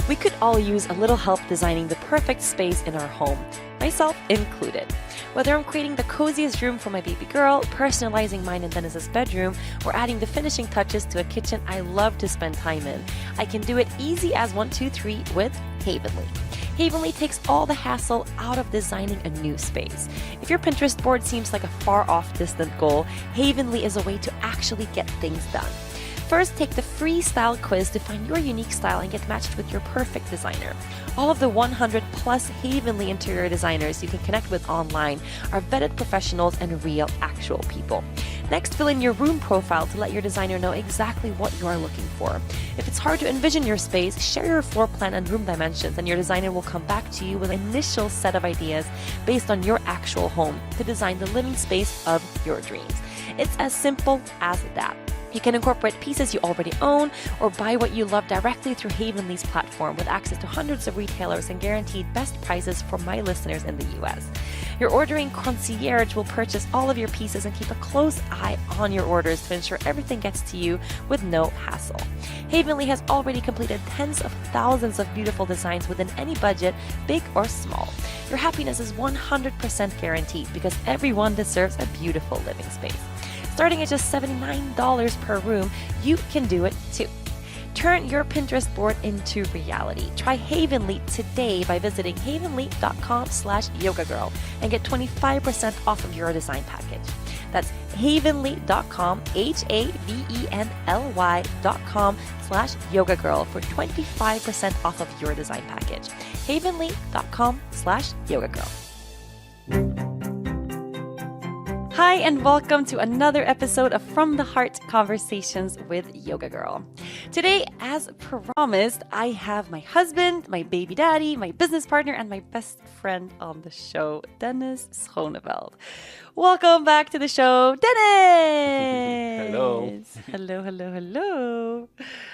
We could all use a little help designing the perfect space in our home, myself included. Whether I'm creating the coziest room for my baby girl, personalizing mine and Dennis's bedroom, or adding the finishing touches to a kitchen I love to spend time in, I can do it easy as 1, 2, 3 with Havenly. Havenly takes all the hassle out of designing a new space. If your Pinterest board seems like a far off distant goal, Havenly is a way to actually get things done. First, take the free style quiz to find your unique style and get matched with your perfect designer. All of the 100 plus Havenly interior designers you can connect with online are vetted professionals and real, actual people. Next, fill in your room profile to let your designer know exactly what you are looking for. If it's hard to envision your space, share your floor plan and room dimensions, and your designer will come back to you with an initial set of ideas based on your actual home to design the living space of your dreams. It's as simple as that. You can incorporate pieces you already own or buy what you love directly through Havenly's platform with access to hundreds of retailers and guaranteed best prices for my listeners in the US. Your ordering concierge will purchase all of your pieces and keep a close eye on your orders to ensure everything gets to you with no hassle. Havenly has already completed tens of thousands of beautiful designs within any budget, big or small. Your happiness is 100% guaranteed because everyone deserves a beautiful living space. Starting at just $79 per room, you can do it too. Turn your Pinterest board into reality. Try Havenly today by visiting havenly.com/yogagirl and get 25% off of your design package. That's havenly.com, havenly.com/yogagirl for 25% off of your design package. havenly.com/yogagirl. Hi, and welcome to another episode of From the Heart Conversations with Yoga Girl. Today, as promised, I have my husband, my baby daddy, my business partner, and my best friend on the show, Dennis Schoneveld. Welcome back to the show, Dennis! Hello. Hello.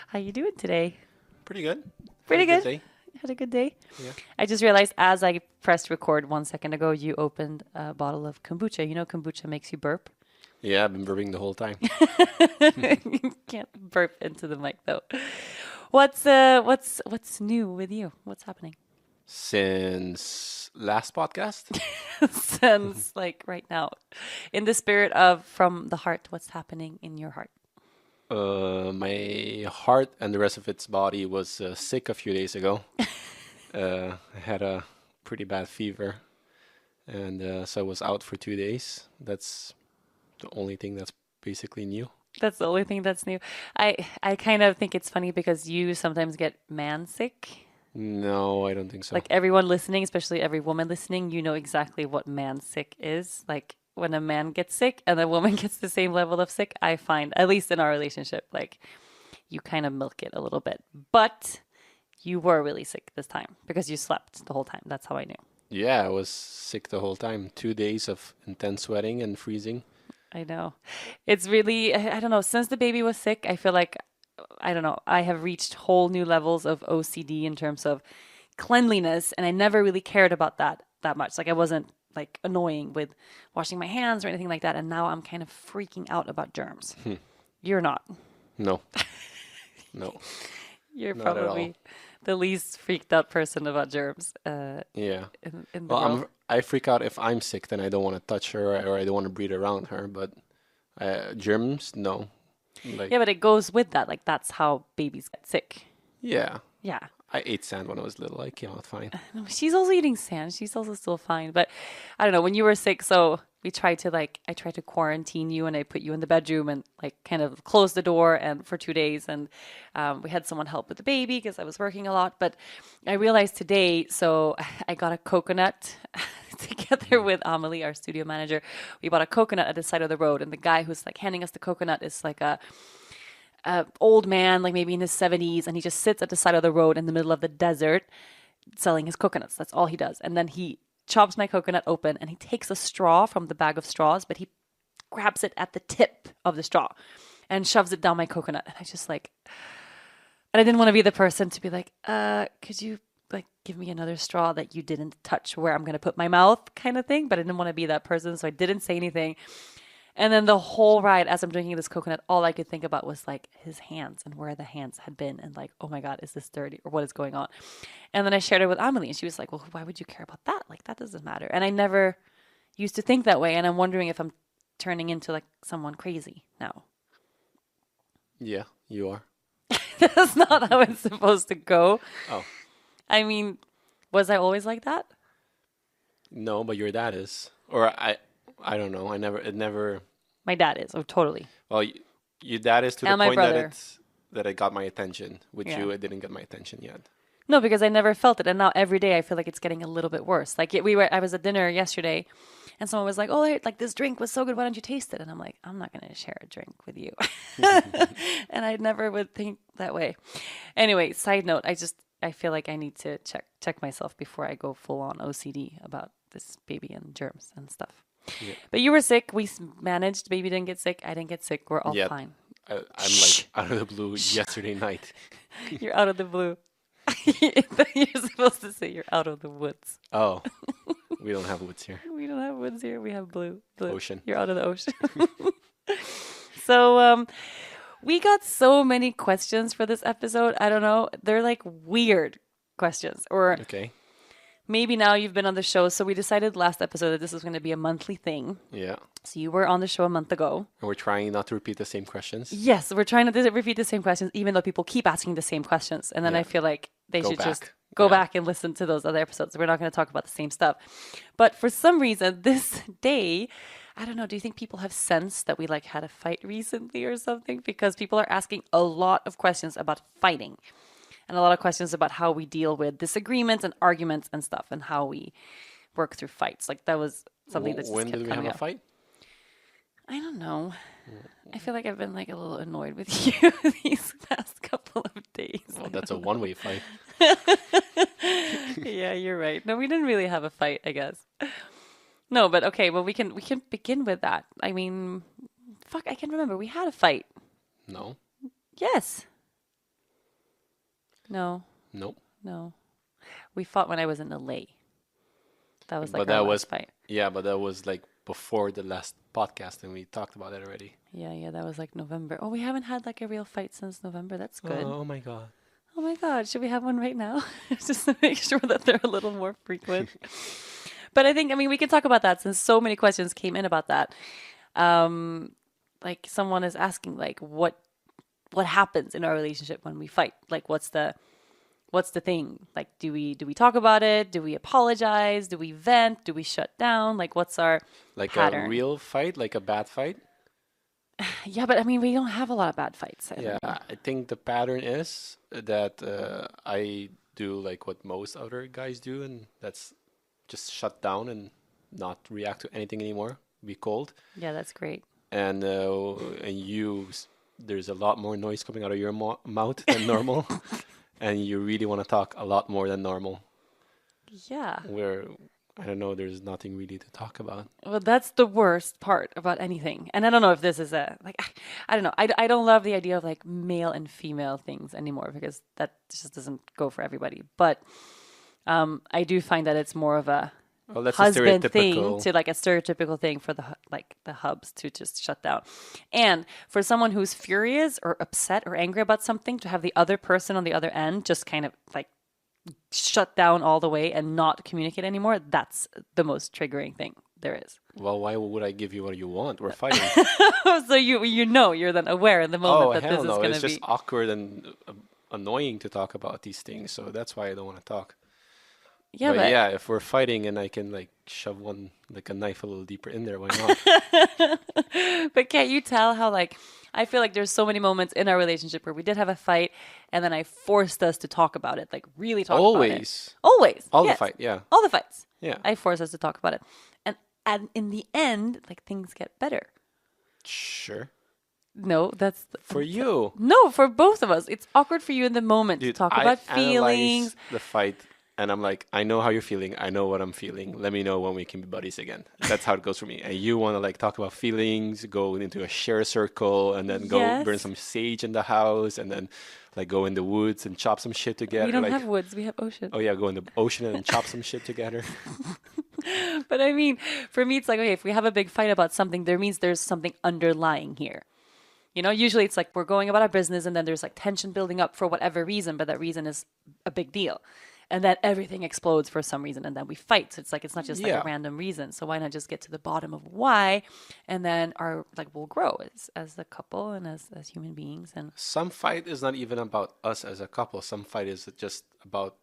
How you doing today? Pretty good. Pretty Had a good? day. Had a good day? Yeah. I just realized as I pressed record 1 second ago, you opened a bottle of kombucha. You know kombucha makes you burp? Yeah, I've been burping the whole time. You can't burp into the mic though. What's new with you? What's happening? Since last podcast, Since like right now. In the spirit of From the Heart, what's happening in your heart? my heart and the rest of its body was sick a few days ago. I had a pretty bad fever, and so I was out for 2 days. That's the only thing that's basically new. That's the only thing that's new. I kind of think it's funny because you sometimes get man sick. No, I don't think so. Like everyone listening, especially every woman listening, you know exactly what man sick is. Like when a man gets sick and a woman gets the same level of sick, I find, at least in our relationship, like you kind of milk it a little bit. But you were really sick this time because you slept the whole time. That's how I knew. Yeah, I was sick the whole time. 2 days of intense sweating and freezing. I know. It's really, I don't know, since the baby was sick, I feel like, I don't know, I have reached whole new levels of OCD in terms of cleanliness, and I never really cared about that much. Like I wasn't like annoying with washing my hands or anything like that, and now I'm kind of freaking out about germs. You're not. No. No. You're Not at all. probably the least freaked out person about germs Yeah. in the Well, world. I freak out if I'm sick, then I don't want to touch her or I don't want to breathe around her. But germs, no. Like, Yeah, but it goes with that. Like that's how babies get sick. yeah. Yeah. I ate sand when I was little. I came out fine. No, she's also eating sand. She's also still fine. But I don't know, when you were sick, so I tried to quarantine you and I put you in the bedroom and like kind of closed the door and for 2 days. And we had someone help with the baby because I was working a lot. But I realized today, so I got a coconut together with Amelie, our studio manager. We bought a coconut at the side of the road. And the guy who's like handing us the coconut is like a old man, like maybe in his 70s, and he just sits at the side of the road in the middle of the desert selling his coconuts. That's all he does. And then he chops my coconut open and he takes a straw from the bag of straws, but he grabs it at the tip of the straw and shoves it down my coconut. And I just like, and I didn't want to be the person to be like, could you like give me another straw that you didn't touch where I'm going to put my mouth kind of thing. But I didn't want to be that person. So I didn't say anything. And then the whole ride, as I'm drinking this coconut, all I could think about was like his hands and where the hands had been, and like, oh my God, is this dirty or what is going on? And then I shared it with Amelie, and she was like, well, why would you care about that? Like, that doesn't matter. And I never used to think that way, and I'm wondering if I'm turning into like someone crazy now. Yeah, you are. That's not how it's supposed to go. Oh. I mean, was I always like that? No, but your dad is. Or I don't know. It never. My dad is. Oh, totally. Well, your dad is to And the my point brother. that it got my attention. With Yeah. you, it didn't get my attention yet. No, because I never felt it, and now every day I feel like it's getting a little bit worse. Like I was at dinner yesterday, and someone was like, "Oh, like this drink was so good. Why don't you taste it?" And I'm like, "I'm not going to share a drink with you," and I never would think that way. Anyway, side note, I feel like I need to check myself before I go full on OCD about this baby and germs and stuff. Yeah. But you were sick. We managed. Baby didn't get sick. I didn't get sick. We're all Yeah. fine. I'm like out of the blue yesterday night. You're out of the blue. You're supposed to say you're out of the woods. Oh, we don't have woods here. We don't have woods here. We have blue. Ocean. You're out of the ocean. So we got so many questions for this episode. I don't know. They're like weird questions. Or Okay. maybe now you've been on the show. So we decided last episode that this was going to be a monthly thing. Yeah. So you were on the show a month ago. And we're trying not to repeat the same questions. Yes, we're trying to repeat the same questions, even though people keep asking the same questions. And then Yeah. I feel like they Go should just back. go Yeah. back and listen to those other episodes. We're not going to talk about the same stuff. But for some reason, this day, I don't know, do you think people have sensed that we like had a fight recently or something? Because people are asking a lot of questions about fighting and a lot of questions about how we deal with disagreements and arguments and stuff and how we work through fights. Like that was something that just When kept did we coming have a up. fight? I don't know. I feel like I've been like a little annoyed with you these past couple of days. Well, that's a one-way fight. Yeah, you're right. No, we didn't really have a fight, I guess. No, but okay, well we can begin with that. I mean, fuck, I can remember we had a fight. No. Yes. No. Nope. No. We fought when I was in LA. That was like But our that last was fight. Yeah, but that was like before the last podcast, and we talked about it already. Yeah, that was like November. Oh, we haven't had like a real fight since November. That's good. Oh my god. Oh my God, should we have one right now? Just to make sure that they're a little more frequent. But I mean, we can talk about that since so many questions came in about that. Like someone is asking, like, what happens in our relationship when we fight? Like, what's the thing? Like, do we talk about it? Do we apologize? Do we vent? Do we shut down? Like, what's our Like pattern? a real fight, like a bad fight? Yeah, but I mean, we don't have a lot of bad fights. I Yeah, don't know. I think the pattern is that I do like what most other guys do, and that's just shut down and not react to anything anymore. Be cold. Yeah, that's great. And there's a lot more noise coming out of your mouth than normal, and you really want to talk a lot more than normal. Yeah. Where I don't know, there's nothing really to talk about. Well, that's the worst part about anything. And I don't know if this is I don't know. I don't love the idea of like male and female things anymore because that just doesn't go for everybody. But I do find that it's more of a Well, that's husband a thing stereotypical. to like a stereotypical thing for the hubs to just shut down. And for someone who's furious or upset or angry about something to have the other person on the other end just kind of like shut down all the way and not communicate anymore, that's the most triggering thing there is. Well, why would I give you what you want? We're fighting. So you're then aware in the moment that this hell is no! going It's to just be. awkward and annoying to talk about these things. So that's why I don't want to talk. Yeah, but yeah, if we're fighting and I can like shove a knife a little deeper in there, why not? But can't you tell how like I feel like there's so many moments in our relationship where we did have a fight and then I forced us to talk about it, like really talk about it. Always. All yes. the fight, yeah. All the fights. Yeah. I forced us to talk about it. And in the end, like things get better. Sure. No, that's For you. no, for both of us. It's awkward for you in the moment Dude, to talk I about analyze feelings. the fight and I'm like, I know how you're feeling. I know what I'm feeling. Let me know when we can be buddies again. That's how it goes for me. And you want to like talk about feelings, go into a share circle and then go Yes. burn some sage in the house and then like go in the woods and chop some shit together. We don't like, have woods, we have ocean. oh yeah, go in the ocean and chop some shit together. But I mean, for me, it's like, okay, if we have a big fight about something, there means there's something underlying here. You know, usually it's like we're going about our business and then there's like tension building up for whatever reason, but that reason is a big deal. And then everything explodes for some reason and then we fight. So it's like, it's not just like Yeah. a random reason. So why not just get to the bottom of why? And then we'll grow as a couple and as human beings. And Some fight is not even about us as a couple. Some fight is just about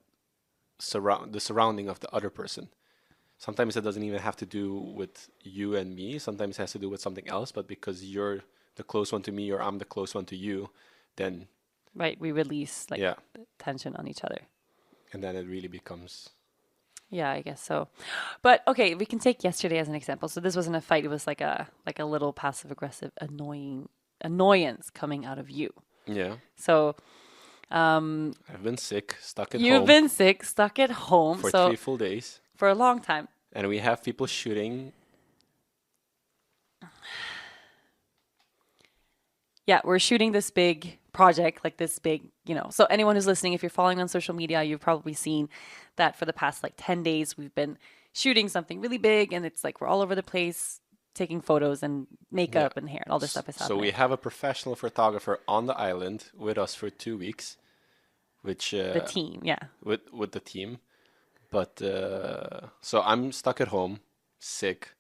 the surrounding of the other person. Sometimes it doesn't even have to do with you and me. Sometimes it has to do with something else. But because you're the close one to me or I'm the close one to you, then right, we release like yeah, tension on each other. and then it really becomes Yeah, I guess so. But okay, we can take yesterday as an example. So this wasn't a fight; it was like a little passive aggressive annoyance coming out of you. yeah. So I've been sick, stuck at you've home been sick, stuck at home, for so 3 full days, for a long time. and we have people shooting. Yeah, we're shooting this big project, like this big, So anyone who's listening, if you're following on social media, you've probably seen that for the past like 10 days, we've been shooting something really big, and it's like we're all over the place taking photos and makeup and hair and all this stuff is happening. So we have a professional photographer on the island with us for 2 weeks, which the team, yeah. with the team. But so I'm stuck at home, sick,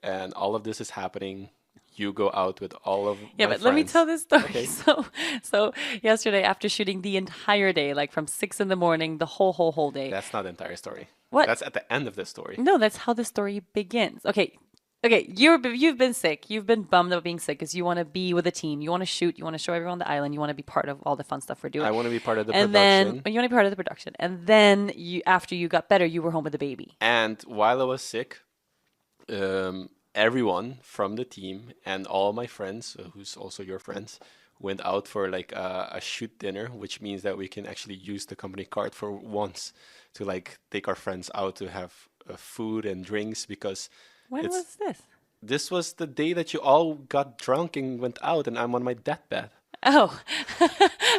and all of this is happening. You go out with all of Yeah, my but let me friends. tell this story. Okay. So yesterday, after shooting the entire day, like from 6 in the morning, the whole day. That's not the entire story. What? That's at the end of the story. No, that's how the story begins. Okay, you've been sick. You've been bummed about being sick because you want to be with a team. You want to shoot. You want to show everyone the island. You want to be part of all the fun stuff we're doing. I want to be part of the and production. then you want to be part of the production. And then after you got better, you were home with the baby. And while I was sick, everyone from the team and all my friends, who's also your friends, went out for like a shoot dinner, which means that we can actually use the company card for once to like take our friends out to have food and drinks because When was this? this was the day that you all got drunk and went out, and I'm on my deathbed. Oh,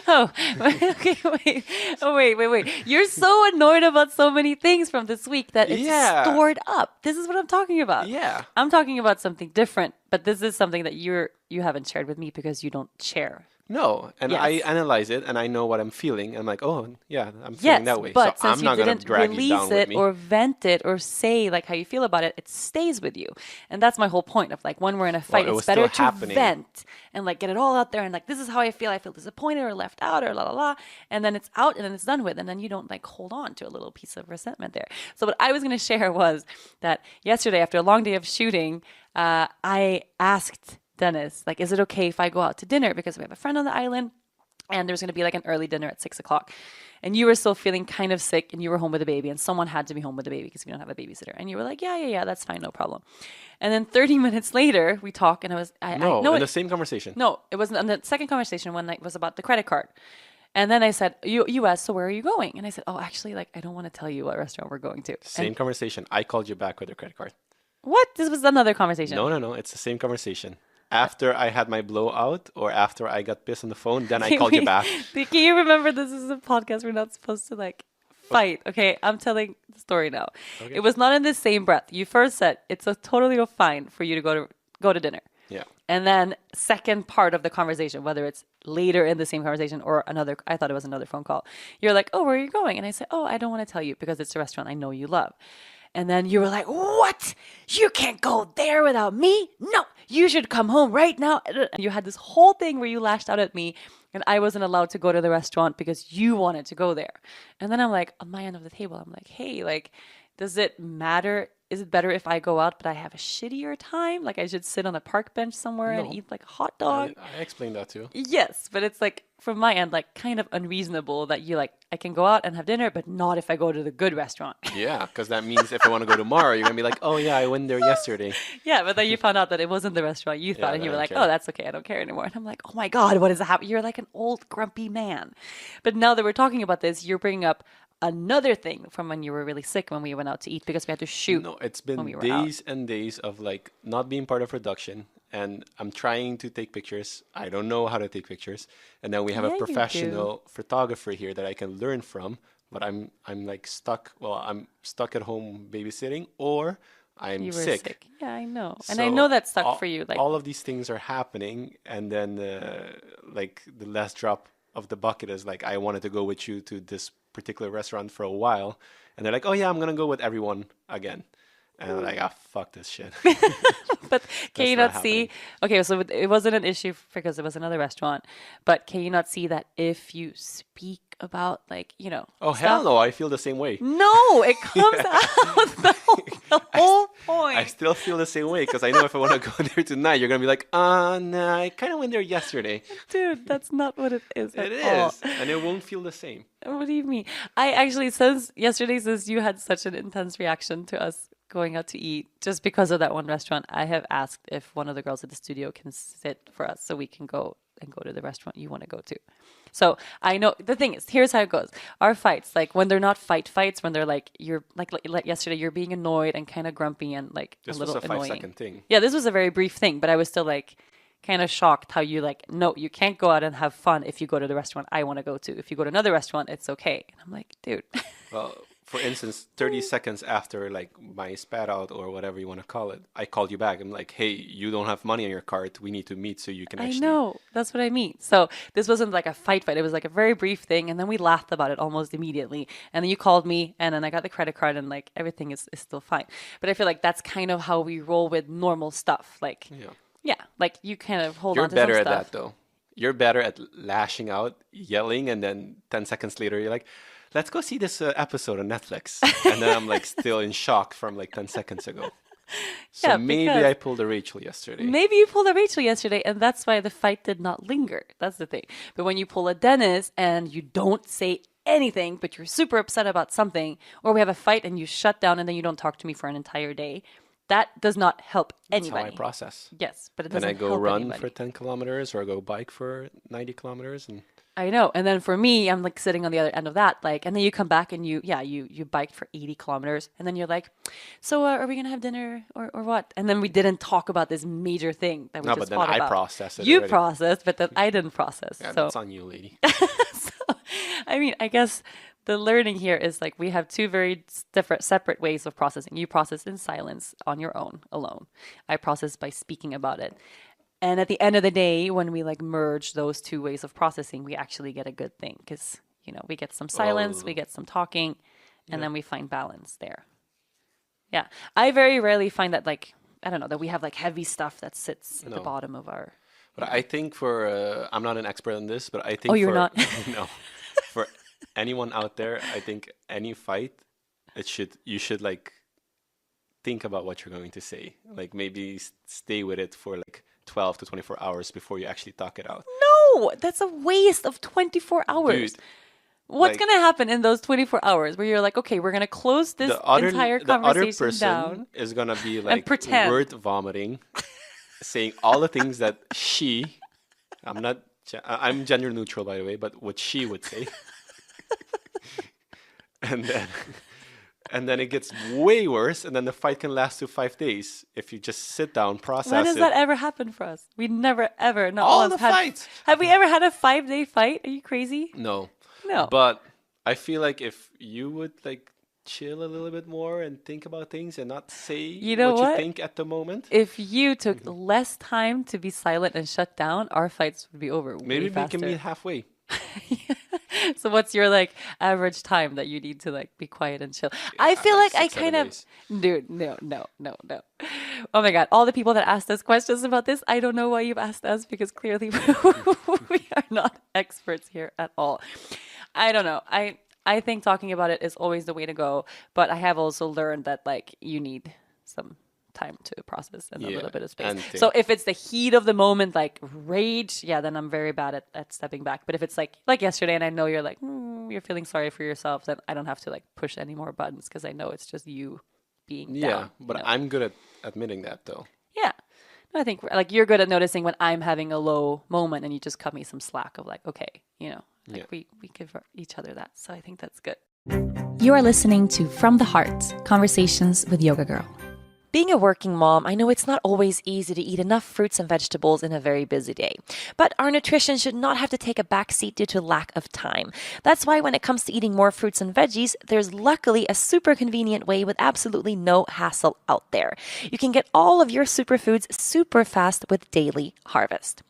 oh, okay, wait. Oh, wait. You're so annoyed about so many things from this week that it's Yeah. stored up. This is what I'm talking about. Yeah. I'm talking about something different, but this is something that you haven't shared with me because you don't share. No, and I Yes. analyze it, and I know what I'm feeling. I'm like, oh, yeah, I'm feeling that way. But So since I'm not you gonna didn't drag you release down with it me. or vent it or say like how you feel about it, it stays with you. And that's my whole point of like when we're in a fight, it it's was better still to happening. vent and like get it all out there and like this is how I feel. I feel disappointed or left out or la la la. And then it's out and then it's done with. And then you don't like hold on to a little piece of resentment there. So what I was gonna share was that yesterday after a long day of shooting, I asked Dennis, like, is it okay if I go out to dinner? Because we have a friend on the island. And there's going to be like an early dinner at 6 o'clock. And you were still feeling kind of sick and you were home with the baby and someone had to be home with the baby because we don't have a babysitter. And you were like, yeah, that's fine, no problem. And then 30 minutes later, we talk and in the same conversation. No, it wasn't. On the second conversation when it was about the credit card. And then I said, you asked, so where are you going? And I said, oh, actually, like, I don't want to tell you what restaurant we're going to. Same conversation. I called you back with a credit card. What? This was another conversation. No. It's the same conversation. After I had my blowout or after I got pissed on the phone, then I called you back. Can you remember this is a podcast? We're not supposed to like fight. Okay, I'm telling the story now. Okay. It was not in the same breath. You first said it's totally fine for you to go to dinner. Yeah. And then second part of the conversation, whether it's later in the same conversation or another, I thought it was another phone call. You're like, oh, where are you going? And I said, oh, I don't want to tell you because it's a restaurant I know you love. And then you were like, what? You can't go there without me? No, you should come home right now. And you had this whole thing where you lashed out at me and I wasn't allowed to go to the restaurant because you wanted to go there. And then I'm like, on my end of the table, I'm like, hey, like, does it matter? Is it better if I go out, but I have a shittier time? Like I should sit on a park bench somewhere and No. eat like a hot dog? I explained that too. Yes, but it's like from my end, like kind of unreasonable that you like, I can go out and have dinner, but not if I go to the good restaurant. Yeah, because that means if I want to go tomorrow, you're going to be like, oh, yeah, I went there yesterday. Yeah, but then you found out that it wasn't the restaurant you thought, Yeah, and you then were I like, don't care. oh, that's okay, I don't care anymore. And I'm like, oh my God, what is happening? You're like an old grumpy man. But now that we're talking about this, you're bringing up another thing from when you were really sick when we went out to eat because we had to shoot. No, it's been when we were out. days and days of like not being part of production. And I'm trying to take pictures. I don't know how to take pictures. And then we have Yeah, a you do. professional photographer here that I can learn from. but I'm like stuck. Well, I'm stuck at home babysitting, or I'm You were sick. sick. Yeah, I know. And I So know that sucked for you. Like, all of these things are happening, and then like the last drop of the bucket is like, I wanted to go with you to this particular restaurant for a while, and they're like, oh yeah, I'm gonna go with everyone again, and I'm like, ah, fuck this shit. but can That's you not not see? happening. Okay, so it wasn't an issue because it was another restaurant. But can you not see that if you speak about like, Oh hell stuff? no, I feel the same way. No, it comes out the whole I point. still feel the same way because I know if I want to go there tonight, you're gonna be like, nah, I kind of went there yesterday. Dude, that's not what it is It at all. is, and it won't feel the same. What do you mean? I actually, since yesterday, since you had such an intense reaction to us going out to eat, just because of that one restaurant, I have asked if one of the girls at the studio can sit for us so we can go and go to the restaurant you want to go to. So I know the thing is, here's how it goes. Our fights, like when they're not fights, when they're like, you're like yesterday, you're being annoyed and kind of grumpy and like This a was little a annoying. 5-second thing. Yeah, this was a very brief thing, but I was still like kind of shocked how you like, no, you can't go out and have fun if you go to the restaurant I want to go to. If you go to another restaurant, it's okay. And I'm like, dude. Well, for instance, 30 seconds after like my spat out or whatever you want to call it, I called you back. I'm like, hey, you don't have money on your card. We need to meet so you can I actually. know. That's what I mean. So this wasn't like a fight. It was like a very brief thing. And then we laughed about it almost immediately. And then you called me and then I got the credit card and like everything is still fine. But I feel like that's kind of how we roll with normal stuff. Like, yeah, like you kind of hold You're on to better some at stuff. that though. You're better at lashing out, yelling, and then 10 seconds later, you're like, let's go see this episode on Netflix. And then I'm like still in shock from like 10 seconds ago. So Yeah, maybe because I pulled a Rachel yesterday. maybe you pulled a Rachel yesterday, and that's why the fight did not linger. That's the thing. But when you pull a Dennis and you don't say anything, but you're super upset about something, or we have a fight and you shut down and then you don't talk to me for an entire day, that does not help That's how I anybody. process. Yes, but it Then doesn't I go help run anybody. for 10 kilometers or go bike for 90 kilometers. And I know. And then for me, I'm like sitting on the other end of that, like, and then you come back and you biked for 80 kilometers, and then you're like, so are we gonna have dinner or what? And then we didn't talk about this major thing that we no, just but then fought I about. process it You already. processed, but then I didn't process. Yeah, So, that's on you, lady. so, I mean, I guess the learning here is like we have two very different, separate ways of processing. You process in silence on your own, alone. I process by speaking about it. And at the end of the day, when we like merge those two ways of processing, we actually get a good thing because, we get some silence, we Oh, get some talking, and yeah. then we find balance there. Yeah. I very rarely find that like, I don't know, that we have like heavy stuff that sits at the No. bottom of our. But I think I'm not an expert on this, but I think Oh, you're for, not? no, for anyone out there, I think any fight, you should like think about what you're going to say. Like maybe stay with it for like 12 to 24 hours before you actually talk it out. No, that's a waste of 24 hours. Dude, What's like going to happen in those 24 hours where you're like, okay, we're going to close this entire the other conversation person down? is gonna be like pretend. word vomiting, saying all the things that I'm not, I'm gender neutral by the way, but what she would say, and then and then it gets way worse, and then the fight can last to 5 days if you just sit down, process When has it. that ever happened for us? We never ever, not All once, the had. fights. Have we ever had a 5-day fight? Are you crazy? No, No. but I feel like if you would like chill a little bit more and think about things and not say You know what you what? think at the moment, If you took less time to be silent and shut down, our fights would be over maybe way we faster. can meet halfway. So what's your like average time that you need to like be quiet and chill? I feel like like I 6, 7 kind of, days. dude, no. Oh my God, all the people that asked us questions about this, I don't know why you've asked us because clearly we are not experts here at all. I don't know. I think talking about it is always the way to go, but I have also learned that like you need some time to process and a Yeah, little bit of space. and So think. if it's the heat of the moment, like rage, yeah, then I'm very bad at stepping back. But if it's like yesterday and I know you're like, you're feeling sorry for yourself, then I don't have to like push any more buttons because I know it's just you being Yeah, down. but I'm good at admitting that though. Yeah. No, I think like you're good at noticing when I'm having a low moment and you just cut me some slack of like, okay, like Yeah. we give each other that. So I think that's good. You are listening to From the Heart Conversations with Yoga Girl. Being a working mom, I know it's not always easy to eat enough fruits and vegetables in a very busy day. But our nutrition should not have to take a backseat due to lack of time. That's why when it comes to eating more fruits and veggies, there's luckily a super convenient way with absolutely no hassle out there. You can get all of your superfoods super fast with Daily Harvest.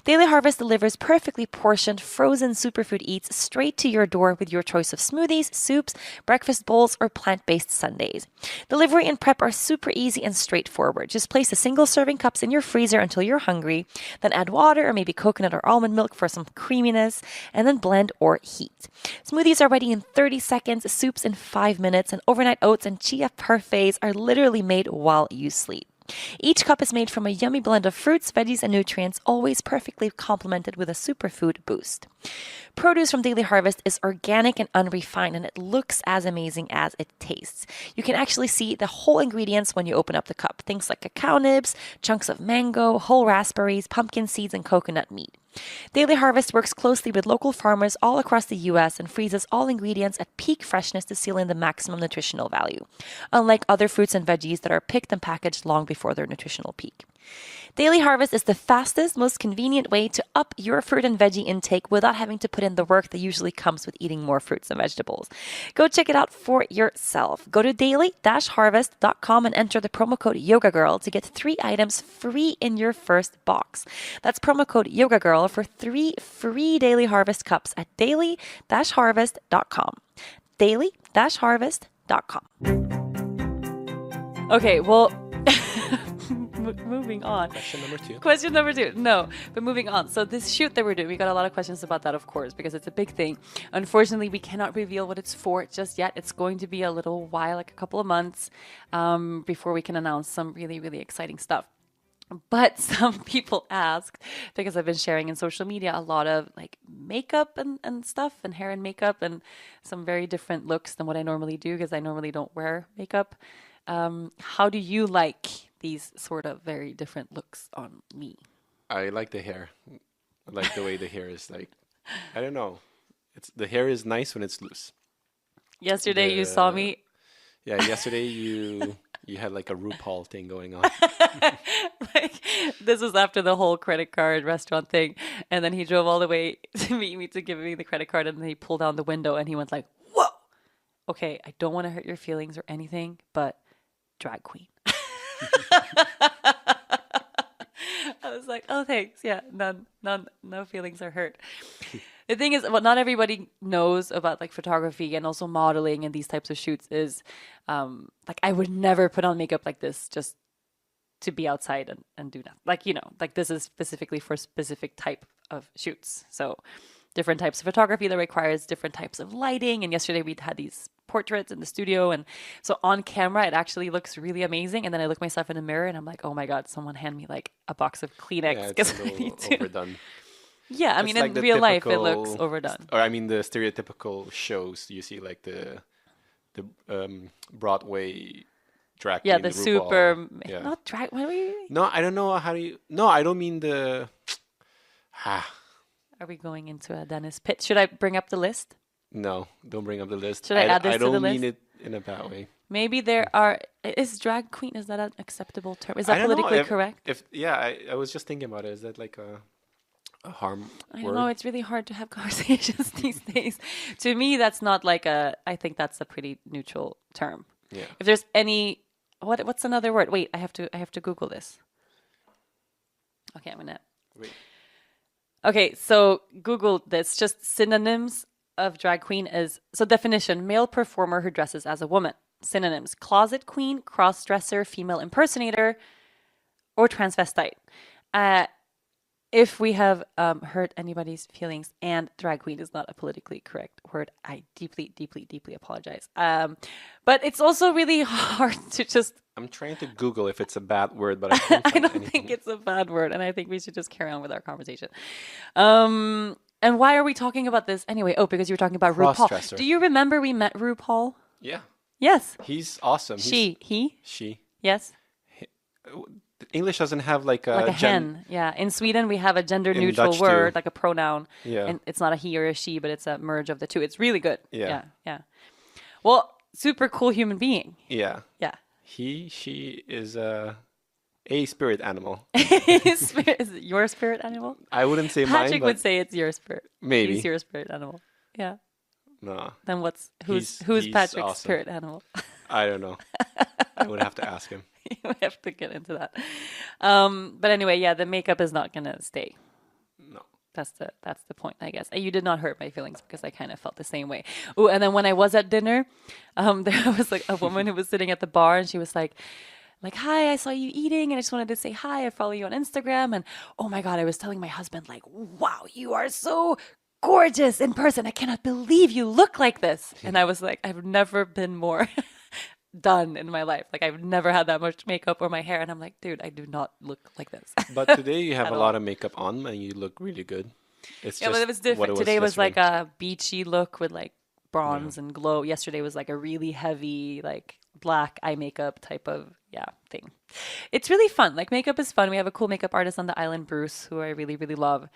Daily Harvest delivers perfectly portioned frozen superfood eats straight to your door with your choice of smoothies, soups, breakfast bowls, or plant-based sundaes. Delivery and prep are super easy and straightforward. Just place the single serving cups in your freezer until you're hungry, then add water or maybe coconut or almond milk for some creaminess, and then blend or heat. Smoothies are ready in 30 seconds, soups in 5 minutes, and overnight oats and chia parfaits are literally made while you sleep. Each cup is made from a yummy blend of fruits, veggies, and nutrients, always perfectly complemented with a superfood boost. Produce from Daily Harvest is organic and unrefined, and it looks as amazing as it tastes. You can actually see the whole ingredients when you open up the cup. Things like cacao nibs, chunks of mango, whole raspberries, pumpkin seeds, and coconut meat. Daily Harvest works closely with local farmers all across the US and freezes all ingredients at peak freshness to seal in the maximum nutritional value, unlike other fruits and veggies that are picked and packaged long before their nutritional peak. Daily Harvest is the fastest, most convenient way to up your fruit and veggie intake without having to put in the work that usually comes with eating more fruits and vegetables. Go check it out for yourself. Go to daily-harvest.com and enter the promo code YogaGirl to get 3 items free in your first box. That's promo code YogaGirl for 3 free Daily Harvest cups at daily-harvest.com. daily-harvest.com. Okay, well, moving on. Question number two. No, but moving on. So this shoot that we're doing, we got a lot of questions about that, of course, because it's a big thing. Unfortunately, we cannot reveal what it's for just yet. It's going to be a little while, like a couple of months, before we can announce some really, really exciting stuff. But some people asked, because I've been sharing in social media a lot of like makeup and stuff and hair and makeup and some very different looks than what I normally do, because I normally don't wear makeup. How do you like these sort of very different looks on me? I like the hair. I like the way the hair is like, I don't know. The hair is nice when it's loose. Yesterday you saw me. Yeah, yesterday you had like a RuPaul thing going on. Like, this was after the whole credit card restaurant thing. And then he drove all the way to meet me to give me the credit card. And then he pulled down the window and he went like, whoa. Okay, I don't want to hurt your feelings or anything, but drag queen. I was like, oh, thanks. Yeah, no feelings are hurt. The thing is, what not everybody knows about like photography and also modeling and these types of shoots is like I would never put on makeup like this just to be outside and do that. Like, you know, like this is specifically for a specific type of shoots. So different types of photography that requires different types of lighting. And yesterday we had these portraits in the studio. And so on camera, it actually looks really amazing. And then I look myself in the mirror and I'm like, oh my God, someone hand me like a box of Kleenex. Yeah, it's a little overdone. Yeah, I mean, in real life, it looks overdone. Or I mean, the stereotypical shows you see, like the Broadway drag queen. Yeah, the super, not drag. What are we? No, I don't know how do you. No, I don't mean the. Are we going into a Dennis pit? Should I bring up the list? No, don't bring up the list. Should I add this to the list? I don't mean it in a bad way. Maybe there are. Is drag queen? Is that an acceptable term? Is that politically correct? I was just thinking about it. Is that like a harm I don't know. It's really hard to have conversations these days. To me, that's not like a. I think that's a pretty neutral term. Yeah. If there's any, what's another word? Wait, I have to Google this. Okay, I'm gonna. Wait. Okay, so Google this. Just synonyms of drag queen is so definition: male performer who dresses as a woman. Synonyms: closet queen, cross dresser, female impersonator, or transvestite. If we have hurt anybody's feelings, and drag queen is not a politically correct word, I deeply, deeply, deeply apologize. But it's also really hard to just... I'm trying to Google if it's a bad word, but I can't find don't think it's a bad word, and I think we should just carry on with our conversation. And why are we talking about this anyway? Oh, because you were talking about RuPaul. Do you remember we met RuPaul? Yeah. Yes. He's awesome. She. Yes. English doesn't have like a hen. Yeah. In Sweden, we have a gender neutral word, like a pronoun. Yeah. And it's not a he or a she, but it's a merge of the two. It's really good. Yeah. Well, super cool human being. Yeah. Yeah. She is a spirit animal. Is it your spirit animal? I wouldn't say mine, Patrick would but say it's your spirit. He's maybe. your spirit animal. Yeah. No, Then who's he's Patrick's awesome. spirit animal? I don't know. I would have to ask him. You have to get into that. But anyway, yeah, the makeup is not gonna stay. No. That's the point, I guess. You did not hurt my feelings because I kind of felt the same way. Oh, and then when I was at dinner, there was like a woman who was sitting at the bar, and she was like, hi, I saw you eating, and I just wanted to say hi. I follow you on Instagram, and oh my God, I was telling my husband, like, wow, you are so gorgeous in person. I cannot believe you look like this. And I was like, I've never been more done in my life. Like, I've never had that much makeup or my hair. And I'm like, dude, I do not look like this. But today you have At a all. lot of makeup on and you look really good. It's Yeah, just but it was what different. Today was like yesterday. a beachy look with like bronze and glow. Yesterday was like a really heavy, like black eye makeup type of thing. It's really fun. Like makeup is fun. We have a cool makeup artist on the island, Bruce, who I really, really love.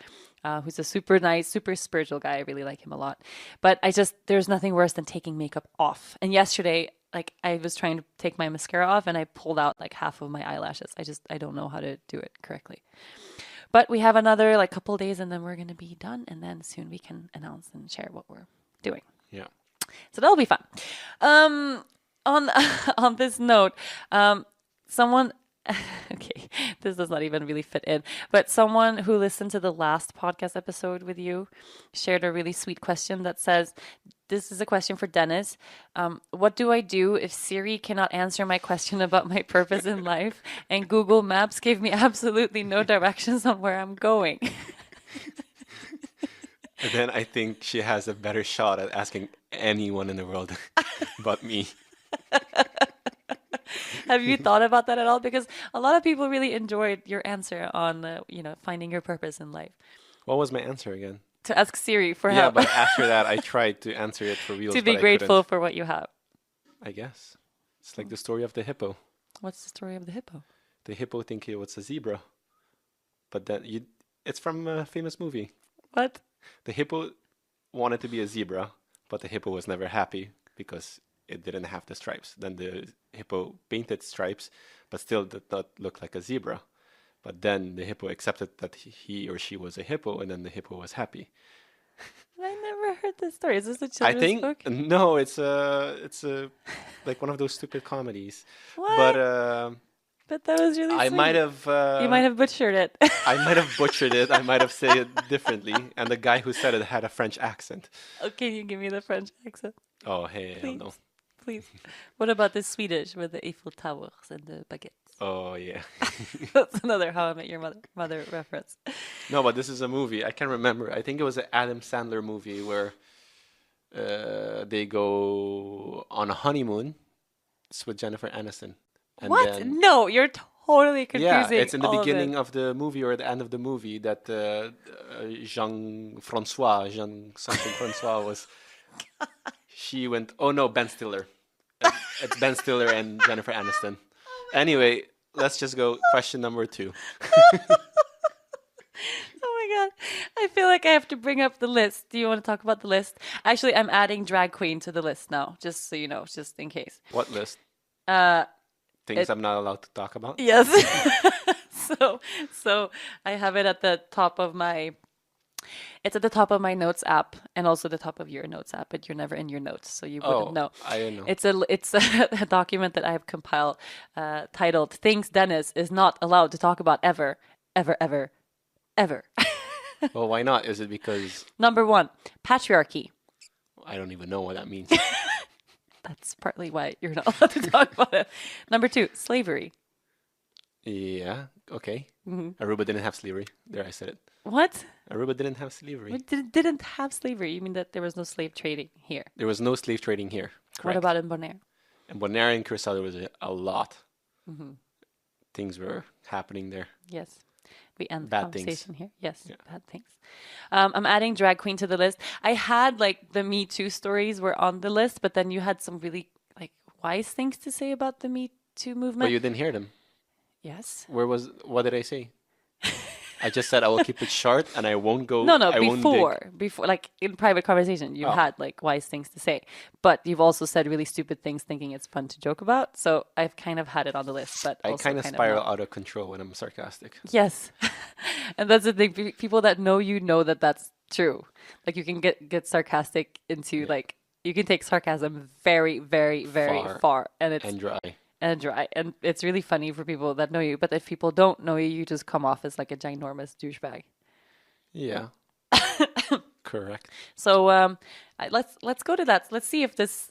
Who's a super nice, super spiritual guy. I really like him a lot. But there's nothing worse than taking makeup off. And yesterday, like I was trying to take my mascara off and I pulled out like half of my eyelashes. I don't know how to do it correctly. But we have another like couple days and then we're going to be done. And then soon we can announce and share what we're doing. Yeah. So that'll be fun. On on this note, someone okay, this does not even really fit in, but someone who listened to the last podcast episode with you shared a really sweet question that says, this is a question for Dennis. What do I do if Siri cannot answer my question about my purpose in life and Google Maps gave me absolutely no directions on where I'm going? And then I think she has a better shot at asking anyone in the world but me. Have you thought about that at all? Because a lot of people really enjoyed your answer on, finding your purpose in life. What was my answer again? To ask Siri for Yeah, help. but after that, I tried to answer it for real. To be grateful for what you have. I guess. It's like the story of the hippo. What's the story of the hippo? The hippo think it was a zebra. But then it's from a famous movie. What? The hippo wanted to be a zebra, but the hippo was never happy because it didn't have the stripes. Then the hippo painted stripes, but still did not look like a zebra. But then the hippo accepted that he or she was a hippo, and then the hippo was happy. I never heard this story. Is this a I children's think book? no, it's a like one of those stupid comedies. What? But But that was really I sweet. might have You might have butchered it. I might have butchered it. I might have said it differently, and the guy who said it had a French accent. Oh, can you give me the French accent, Oh, hey, hell no. please? What about the Swedish with the Eiffel Towers and the baguettes? Oh, yeah. That's another How I Met Your Mother reference. No, but this is a movie. I can't remember. I think it was an Adam Sandler movie where they go on a honeymoon. It's with Jennifer Aniston. And What? then, No, you're totally yeah, confusing. it's in the all of it. beginning of the movie or at the end of the movie that Jean something Francois was. She went, oh no, Ben Stiller. It's Ben Stiller and Jennifer Aniston. Anyway, let's just go question number 2. Oh my God. I feel like I have to bring up the list. Do you want to talk about the list? Actually, I'm adding drag queen to the list now, just so you know, just in case. What list? Uh, Things I'm not allowed to talk about? yes. So I have it at the top of it's at the top of my notes app and also the top of your notes app, but you're never in your notes, so you wouldn't know. I didn't know. It's a document that I have compiled titled "Things Dennis is not allowed to talk about ever, ever, ever, ever." Well, why not? Is it because Number 1, patriarchy. I don't even know what that means? That's partly why you're not allowed to talk about it. Number 2, slavery. Yeah, okay. Aruba didn't have slavery. There, I said it. What? Aruba didn't have slavery. We didn't have slavery. You mean that there was no slave trading here? There was no slave trading here. Correct. What about in Bonaire? In Bonaire and Curacao, there was a lot. Things were happening there. Yes. We end the Bad things. conversation here. Yes, Yeah. bad things. I'm adding drag queen to the list. I had like the Me Too stories were on the list, but then you had some really like wise things to say about the Me Too movement. But you didn't hear them. Yes. What did I say? I just said I will keep it short and I won't go. No, no, I won't dig. before, like in private conversation, you've Oh, had like wise things to say, but you've also said really stupid things thinking it's fun to joke about. So I've kind of had it on the list, but I also kind of kind of spiral not. out of control when I'm sarcastic. Yes. And that's the thing. People that know you know that that's true. Like you can get sarcastic into Yeah. like you can take sarcasm very, very, very Far far, and dry. and dry. And it's really funny for people that know you. But if people don't know you, you just come off as like a ginormous douchebag. Yeah, correct. So let's go to that. Let's see if this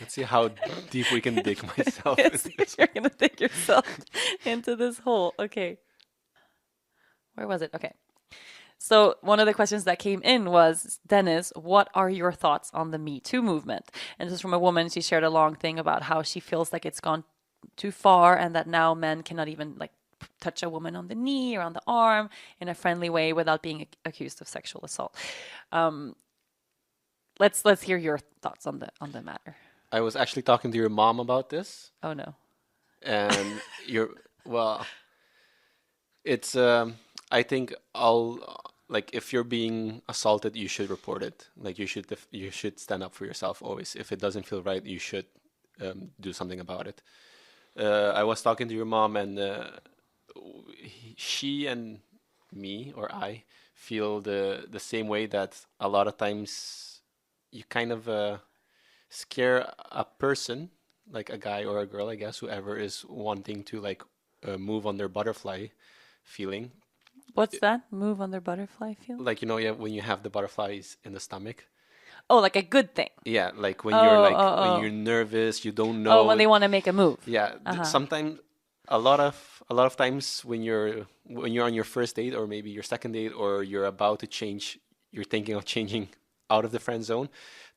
Let's see how deep we can dig myself yes, into this you're one. gonna dig yourself into this hole. Okay, where was it? Okay. So one of the questions that came in was, Dennis, what are your thoughts on the Me Too movement? And this is from a woman. She shared a long thing about how she feels like it's gone too far and that now men cannot even like touch a woman on the knee or on the arm in a friendly way without being accused of sexual assault. Um, let's hear your thoughts on the matter. I was actually talking to your mom about this, Oh no. and you're well. It's I think all like if you're being assaulted, you should report it. Like you should stand up for yourself always. If it doesn't feel right, you should do something about it. I was talking to your mom, and she and me or I feel the same way that a lot of times you kind of scare a person, like a guy or a girl, I guess, whoever is wanting to like move on their butterfly feeling. What's that? Move on their butterfly feel? Like, yeah, when you have the butterflies in the stomach. Oh, like a good thing. Yeah, like when Oh, you're like oh, when oh. you're nervous, you don't Oh, when know. they want to make a move. Yeah, Uh-huh. sometimes a lot of times when you're on your first date or maybe your second date or you're about to change, you're thinking of changing out of the friend zone,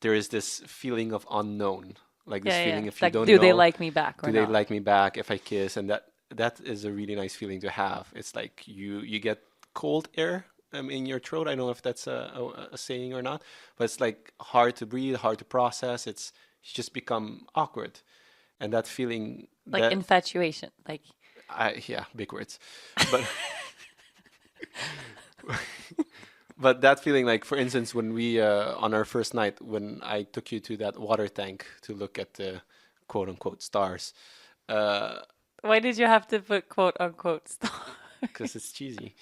there is this feeling of unknown. Like this Yeah, yeah. feeling if you Like, don't do they know, like me back do or they not? like me back if I kiss? And that is a really nice feeling to have. It's like you get cold air in your throat. I don't know if that's a saying or not, but it's like hard to breathe, hard to process. It's you just become awkward, and that feeling Like that infatuation. Like, yeah, big words, but but that feeling, like for instance, when we on our first night, when I took you to that water tank to look at the quote unquote stars, uh, why did you have to put quote unquote star? because it's cheesy.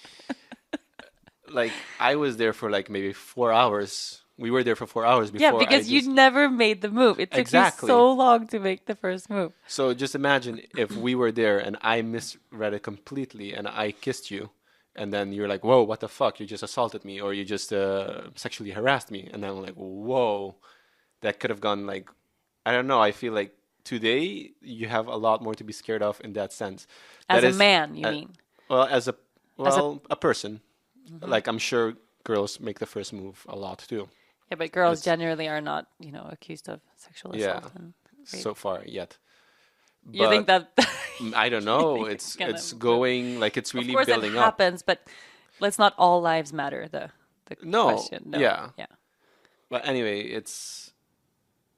Like I was there for like maybe 4 hours. We were there for 4 hours Yeah, before I because you just never made the move. It took exactly. you so long to make the first move. So just imagine if we were there and I misread it completely and I kissed you, and then you're like, "Whoa, what the fuck? You just assaulted me, or you just sexually harassed me," and then I'm like, "Whoa, that could have gone like, I don't know. I feel like today you have a lot more to be scared of in that sense. As That a is, man, you uh, mean? well, as a As a a person, like I'm sure girls make the first move a lot too. Yeah, but girls It's generally are not, accused of sexual yeah, assault and rape. so far yet. You think But that I don't you know. think It's gonna it's improve? going like it's Of really course it building up. happens, but let's not all lives matter, the No, question. No. yeah. Yeah. But anyway, it's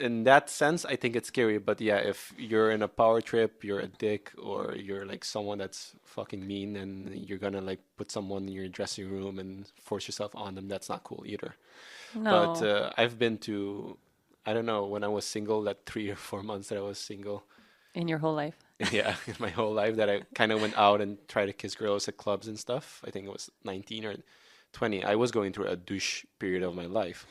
in that sense, I think it's scary. But yeah, if you're in a power trip, you're a dick, or you're like someone that's fucking mean, and you're gonna like put someone in your dressing room and force yourself on them, that's not cool either. But No. I've been to, I don't know, when I was single, that 3 or 4 months that I was single, In your whole life. yeah, in my whole life, that I kind of went out and tried to kiss girls at clubs and stuff. I think it was 19 or 20. I was going through a douche period of my life,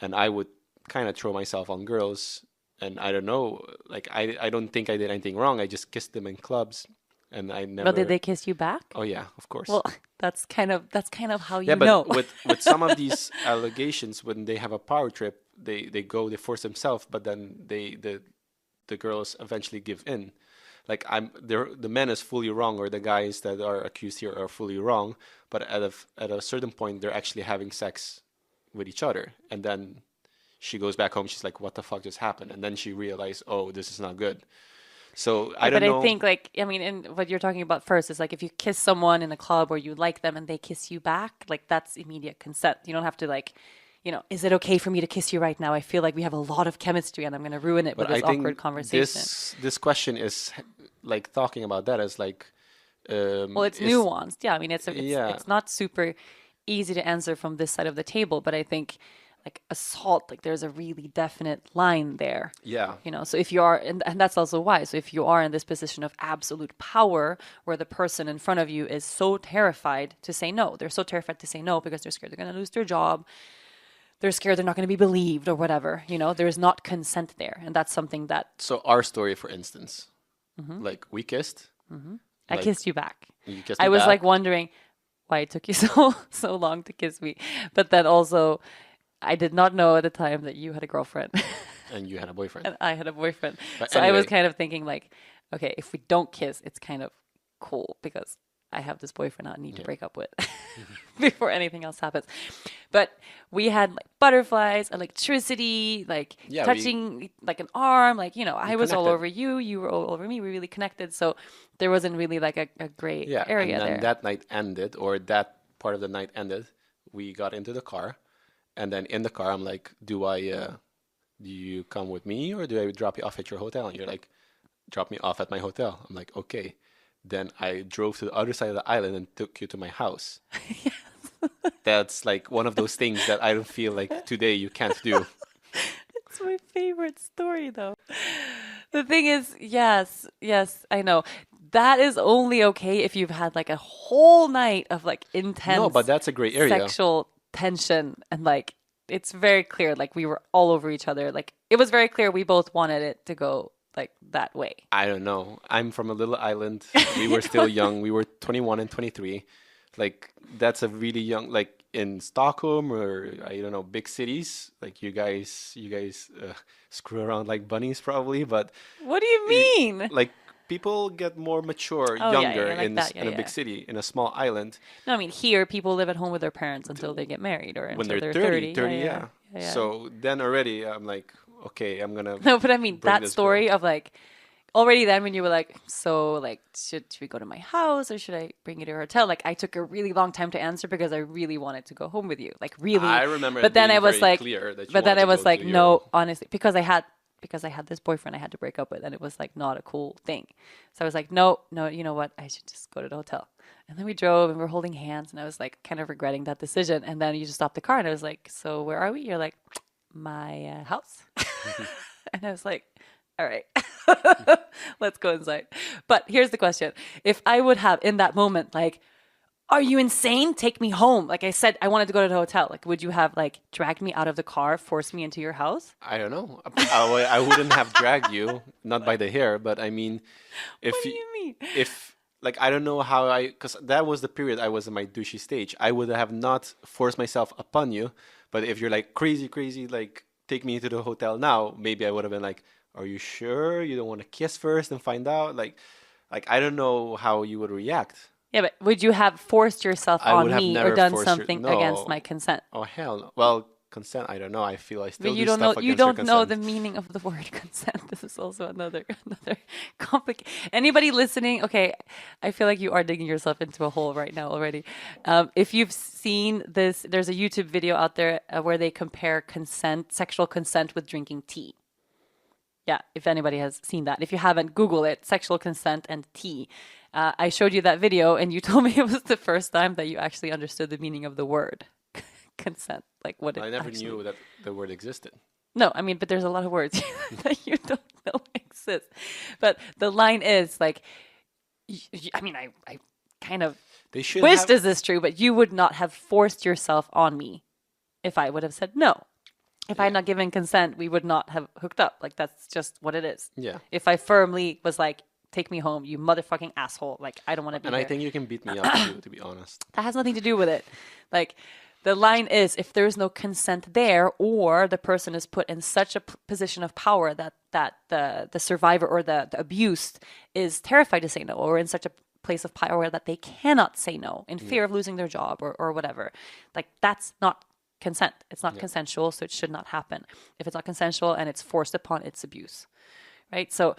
and I would kind of throw myself on girls, and I don't know, like I don't think I did anything wrong. I just kissed them in clubs, and I Well, did never. they kiss you back? Oh yeah, of course. Well, that's kind of how Yeah, you but know. with some of these allegations, when they have a power trip, they force themselves, but then the girls eventually give in. Like the man is fully wrong, or the guys that are accused here are fully wrong, but at a certain point, they're actually having sex with each other, and then she goes back home. She's like, "What the fuck just happened?" And then she realized, "Oh, this is not good." So I Yeah, don't but I know. think like I mean, and what you're talking about first is like if you kiss someone in a club or you like them and they kiss you back, like that's immediate consent. You don't have to like, is it okay for me to kiss you right now? I feel like we have a lot of chemistry and I'm going to ruin it with But I this awkward think conversation. this question is like talking about that as like Well, it's Is nuanced. Yeah, I mean, yeah, it's not super easy to answer from this side of the table, but I think like assault, like there's a really definite line there. yeah, So if you are, and that's also why. So if you are in this position of absolute power, where the person in front of you is so terrified to say no, they're so terrified to say no because they're scared they're going to lose their job, they're scared they're not going to be believed or whatever. There's not consent there, and that's something that so our story, for instance, like we kissed, I like kissed you back. you kissed I me was like back, wondering why it took you so long to kiss me, but then also I did not know at the time that you had a girlfriend. and you had a boyfriend. And I had a boyfriend. But So I was anyway, kind of thinking like, okay, if we don't kiss, it's kind of cool because I have this boyfriend I need to break up with before anything else happens. But we had like butterflies, electricity, like Yeah, touching like an arm, like, I was all connected. over you, you were all over me. We really connected. So there wasn't really like a gray Yeah, area and then there. that night ended, or that part of the night ended. We got into the car, and then in the car, I'm like, do you come with me, or do I drop you off at your hotel? And you're like, drop me off at my hotel. I'm like, okay. Then I drove to the other side of the island and took you to my house. That's like one of those things that I don't feel like today you can't do. It's my favorite story, though. The thing is, yes, I know. That is only okay if you've had like a whole night of like intense No, but that's a gray area. sexual tension, and like it's very clear, like we were all over each other. Like it was very clear we both wanted it to go like that way. I don't know. I'm from a little island. We were still young. We were 21 and 23. Like that's a really young, like in Stockholm or I don't know, big cities. Like you guys screw around like bunnies probably, but What do you mean? like people get more mature, Oh, yeah, younger yeah, like in that, yeah, in a yeah. big city, in a small island No, I mean here people live at home with their parents until they get married or when until they're they're 30, 30, Yeah, yeah. yeah. So then already I'm like, okay, I'm gonna No, but I mean bring that this story of like already then when you were like, so like should we go to my house or should I bring you to a hotel? Like I took a really long time to answer because I really wanted to go home with you. Like really. I remember But it then being I was very like clear that you but then wanted I to was go like, to no, your honestly, because I had this boyfriend I had to break up with and it was like not a cool thing. So I was like, no, you know what? I should just go to the hotel. And then we drove and we were holding hands and I was like kind of regretting that decision. And then you just stopped the car and I was like, so where are we? You're like, my house. And I was like, all right, let's go inside. But here's the question. If I would have in that moment, like, are you insane? Take me home. Like I said, I wanted to go to the hotel. Like, would you have like dragged me out of the car, forced me into your house? I don't know. I wouldn't have dragged you, not by the hair, but I mean, if What do you, you mean? if like I don't know how because that was the period I was in my douchey stage. I would have not forced myself upon you, but if you're like crazy, like take me to the hotel now, maybe I would have been like, are you sure you don't want to kiss first and find out? Like I don't know how you would react. Yeah, but would you have forced yourself I would on have me or never done forced something no. against my consent? Oh hell no. Well, consent, I don't know. I feel I still But you do don't know stuff you against your don't know the consent. meaning of the word consent. This is also another complicated. Anybody listening? Okay, I feel like you are digging yourself into a hole right now already. If you've seen this, there's a YouTube video out there where they compare sexual consent with drinking tea. Yeah, if anybody has seen that. If you haven't, Google it, sexual consent and tea. I showed you that video and you told me it was the first time that you actually understood the meaning of the word consent, like what it I never actually... knew that the word existed. No, I mean, but there's a lot of words that you don't know exist. But the line is like, I mean, I kind of They should wished have. is this true, but you would not have forced yourself on me if I would have said no. If I had not given consent, we would not have hooked up. Like, that's just what it is. Yeah. If I firmly was like, take me home, you motherfucking asshole. Like, I don't want to be And here. I think you can beat me up too, to be honest. That has nothing to do with it. Like, the line is if there's no consent there, or the person is put in such a position of power that the survivor or the abused is terrified to say no, or in such a place of power that they cannot say no in fear of losing their job or whatever. Like, that's not consent. It's not consensual, so it should not happen. If it's not consensual and it's forced upon, it's abuse. Right? So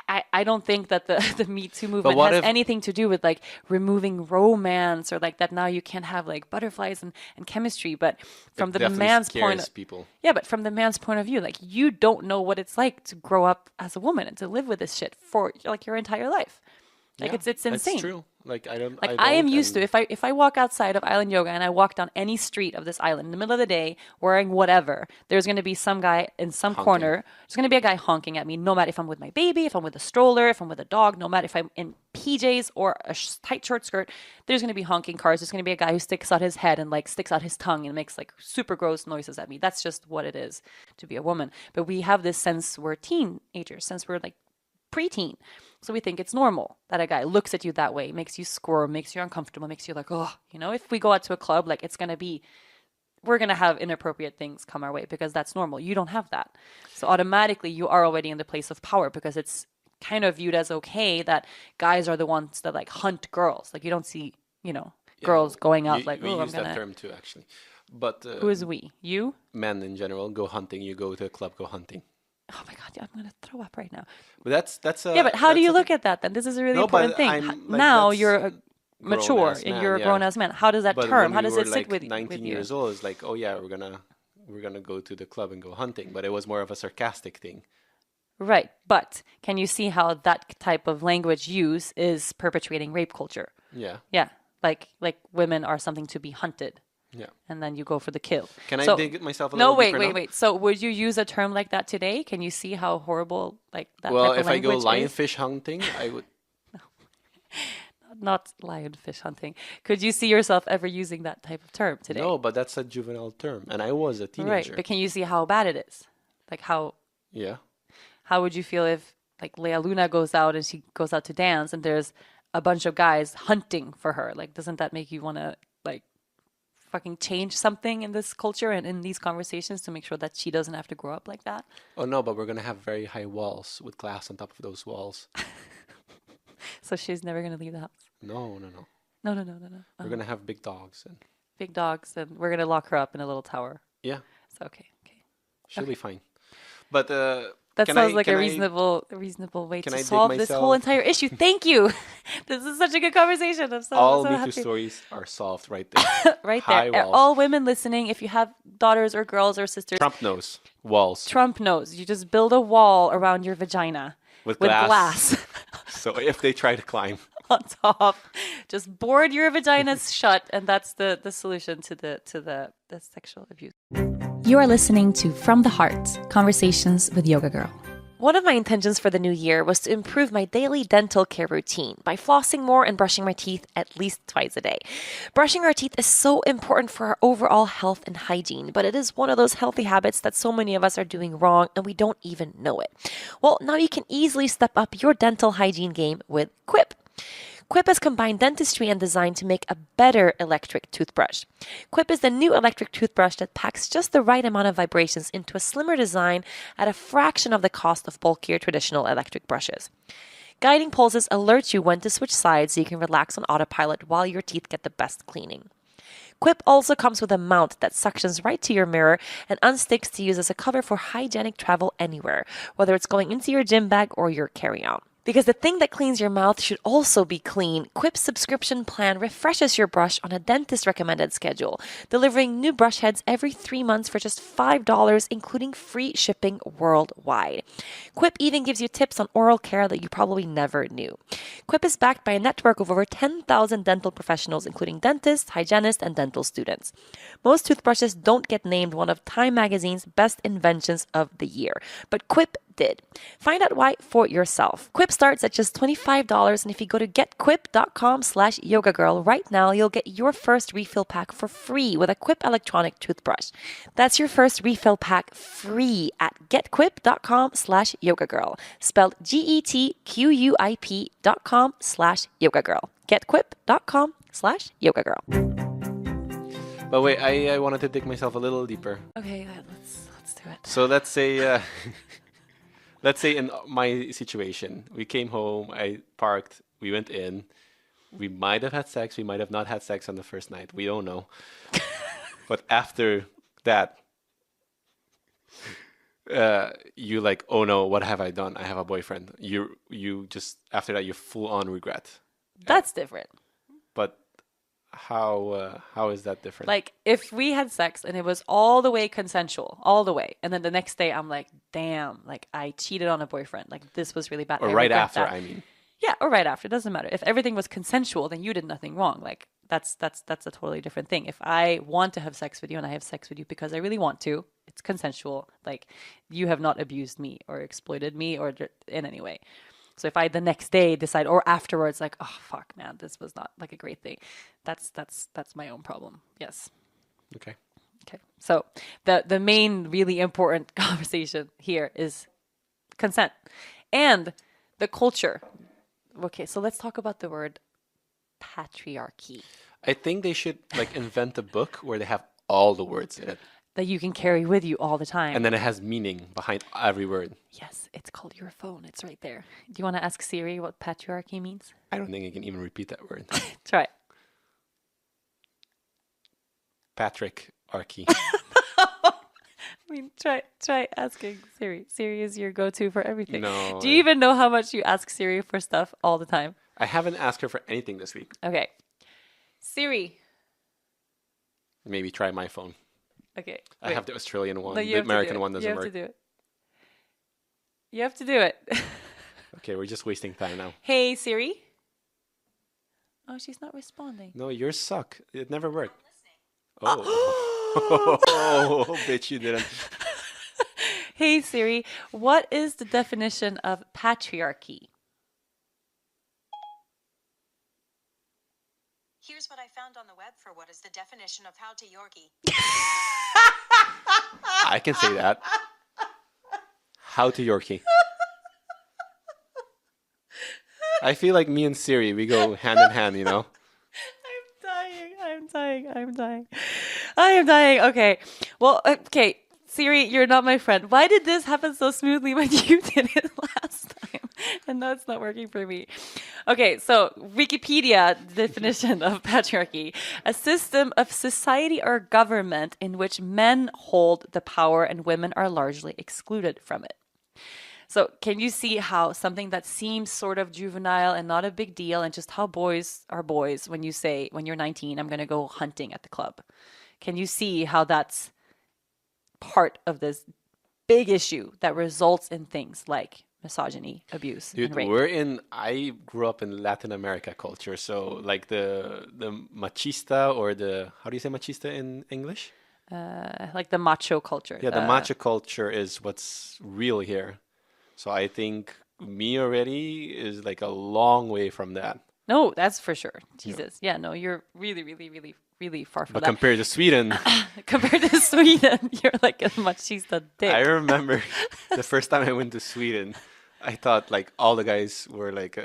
I don't think that the Me Too movement has anything to do with like removing romance or like that now you can't have like butterflies and chemistry. But from the man's point of people. Yeah, but from the man's point of view, like you don't know what it's like to grow up as a woman and to live with this shit for like your entire life. Like Yeah, it's insane. that's true. Like I don't, Like I I am don't, used to and if I walk outside of Island Yoga and I walk down any street of this island in the middle of the day wearing whatever, there's going to be some guy in some honking. corner. There's going to be a guy honking at me, no matter if I'm with my baby, if I'm with a stroller, if I'm with a dog, no matter if I'm in PJs or a tight short skirt. There's going to be honking cars. There's going to be a guy who sticks out his head and like sticks out his tongue and makes like super gross noises at me. That's just what it is to be a woman. But we have this since we're teenagers, since we're like preteen. So we think it's normal that a guy looks at you that way, makes you squirm, makes you uncomfortable, makes you like, oh, if we go out to a club, like we're going to have inappropriate things come our way because that's normal. You don't have that. So automatically you are already in the place of power because it's kind of viewed as okay that guys are the ones that like hunt girls. Like you don't see, Yeah, girls going out we, like, we oh, I'm use that going to. term too, actually. But Who is we? You? men in general go hunting. You go to a club, go hunting. Oh my God, I'm going to throw up right now. But that's a Yeah, but how do that's you a look at that then? This is a really no, important but thing. I'm like Now that's you're a mature grown-ass and man, you're a yeah. grown ass man. How does that But term? when How we does were it sit like with 19 you? years old, it's like, oh yeah, we're gonna go to the club and go hunting. But it was more of a sarcastic thing. Right. But can you see how that type of language use is perpetuating rape culture? Yeah, Yeah. Like women are something to be hunted yeah. and then you go for the kill. Can I So dig myself a no, little wait, deeper wait, now? wait. So would you use a term like that today? Can you see how horrible like that Well, type of if I go language is? lionfish hunting, I would. Not lionfish hunting. Could you see yourself ever using that type of term today? No, but that's a juvenile term, and I was a Right. teenager. But can you see how bad it is? Like Yeah. how would you feel if like Lea Luna goes out and she goes out to dance and there's a bunch of guys hunting for her? Like doesn't that make you want to like fucking change something in this culture and in these conversations to make sure that she doesn't have to grow up like that? Oh no, but we're gonna have very high walls with glass on top of those walls. So she's never going to leave the house. No, no, no. No, no, no, no, no. We're gonna have big dogs, and Big dogs and we're going to lock her up in a little tower. yeah, So okay, okay. she'll be fine. But That can sounds I- like can a I- reasonable way can to I dig solve this whole myself- entire issue. Thank you. This is such a good conversation. I'm so, all so Me Too happy. stories are solved right there. Right High there. walls. All women listening, if you have daughters or girls or sisters, Trump knows walls Trump knows. You just build a wall around your vagina with with glass. glass So if they try to climb, on top. Just board your vaginas shut, and that's the solution to the sexual abuse. You are listening to From the Heart Conversations with Yoga Girl. One of my intentions for the new year was to improve my daily dental care routine by flossing more and brushing my teeth at least twice a day. Brushing our teeth is so important for our overall health and hygiene, but it is one of those healthy habits that so many of us are doing wrong and we don't even know it. Well, now you can easily step up your dental hygiene game with Quip. Quip has combined dentistry and design to make a better electric toothbrush. Quip is the new electric toothbrush that packs just the right amount of vibrations into a slimmer design at a fraction of the cost of bulkier traditional electric brushes. Guiding pulses alert you when to switch sides so you can relax on autopilot while your teeth get the best cleaning. Quip also comes with a mount that suctions right to your mirror and unsticks to use as a cover for hygienic travel anywhere, whether it's going into your gym bag or your carry-on. Because the thing that cleans your mouth should also be clean, Quip's subscription plan refreshes your brush on a dentist-recommended schedule, delivering new brush heads every 3 months for just $5, including free shipping worldwide. Quip even gives you tips on oral care that you probably never knew. Quip is backed by a network of over 10,000 dental professionals, including dentists, hygienists, and dental students. Most toothbrushes don't get named one of Time Magazine's best inventions of the year, but Quip did. Find out why for yourself. Quip starts at just $25, and if you go to getquip.com/yogagirl right now, you'll get your first refill pack for free with a Quip electronic toothbrush. That's your first refill pack free at getquip.com/yogagirl, spelled GETQUIP.com/yogagirl. Getquip.com/yogagirl. but wait, I wanted to dig myself a little deeper. Okay, let's do it. So let's say, let's say in my situation, we came home, I parked, we went in, we might have had sex, we might have not had sex on the first night, we don't know. But after that, you like, oh no, what have I done? I have a boyfriend. You just after that you full on regret. That's different. But how is that different? Like if we had sex and it was all the way consensual, all the way, and then the next day I'm like, damn, like I cheated on a boyfriend. Like this was really bad. or I right regret after, that. I mean. Yeah, or right after. It doesn't matter. If everything was consensual, then you did nothing wrong. Like that's a totally different thing. If I want to have sex with you and I have sex with you because I really want to, it's consensual. Like you have not abused me or exploited me or in any way. So if I the next day decide or afterwards like, oh fuck man, this was not like a great thing, that's my own problem. Yes. Okay. Okay. So the main really important conversation here is consent and the culture. Okay, so let's talk about the word patriarchy I think they should like invent a book where they have all the words in it, that you can carry with you all the time. and then it has meaning behind every word. Yes, it's called your phone. It's right there. Do you want to ask Siri what patriarchy means? I don't think I can even repeat that word. Try. Patrick Archie. I mean, try asking Siri. Siri is your go-to for everything. No. Do you even know how much you ask Siri for stuff all the time? I haven't asked her for anything this week. Okay. Siri. Maybe try my phone. Okay. I wait. have the Australian one. No, you The have to do American it. one You doesn't have work. to do it. You have to do it. Okay, we're just wasting time now. Hey, Siri. Oh, she's not responding. No, yours suck. It never worked. Oh, bitch, you didn't. Hey, Siri. What is the definition of patriarchy? Here's what I found on the web for what is the definition of how to Yorkie. I can say that. How to Yorkie. I feel like me and Siri, we go hand in hand, you know? I'm dying. Okay. Well, okay. Siri, you're not my friend. Why did this happen so smoothly when you did it last time? And now it's not working for me. Okay, so Wikipedia definition of patriarchy: a system of society or government in which men hold the power and women are largely excluded from it. So can you see how something that seems sort of juvenile and not a big deal and just how boys are boys when you say, when you're 19, I'm going to go hunting at the club. Can you see how that's part of this big issue that results in things like misogyny, abuse, Dude, and rape? I grew up in Latin America culture, so like the machista or how do you say machista in English? Like the macho culture. Yeah, the macho culture is what's real here. So I think me already is like a long way from that. No, that's for sure. Jesus. Yeah, no, you're really, really, really, really far from But that. compared to Sweden, Compared to Sweden, you're like a machista dick. I remember the first time I went to Sweden, I thought like all the guys were like,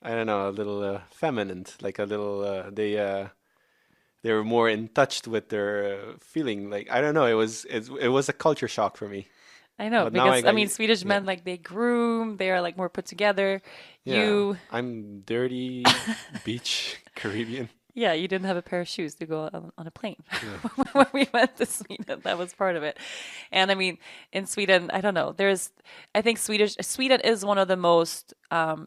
I don't know, a little feminine, like a little, they were more in touch with their feeling. Like, I don't know, it was a culture shock for me. I know, But now because I mean, Swedish yeah. men, like, they groom, they are like more put together. Yeah, I'm dirty, beach, Caribbean. Yeah, you didn't have a pair of shoes to go on a plane when we went to Sweden. That was part of it. And I mean, in Sweden, I don't know. I think Sweden is one of the most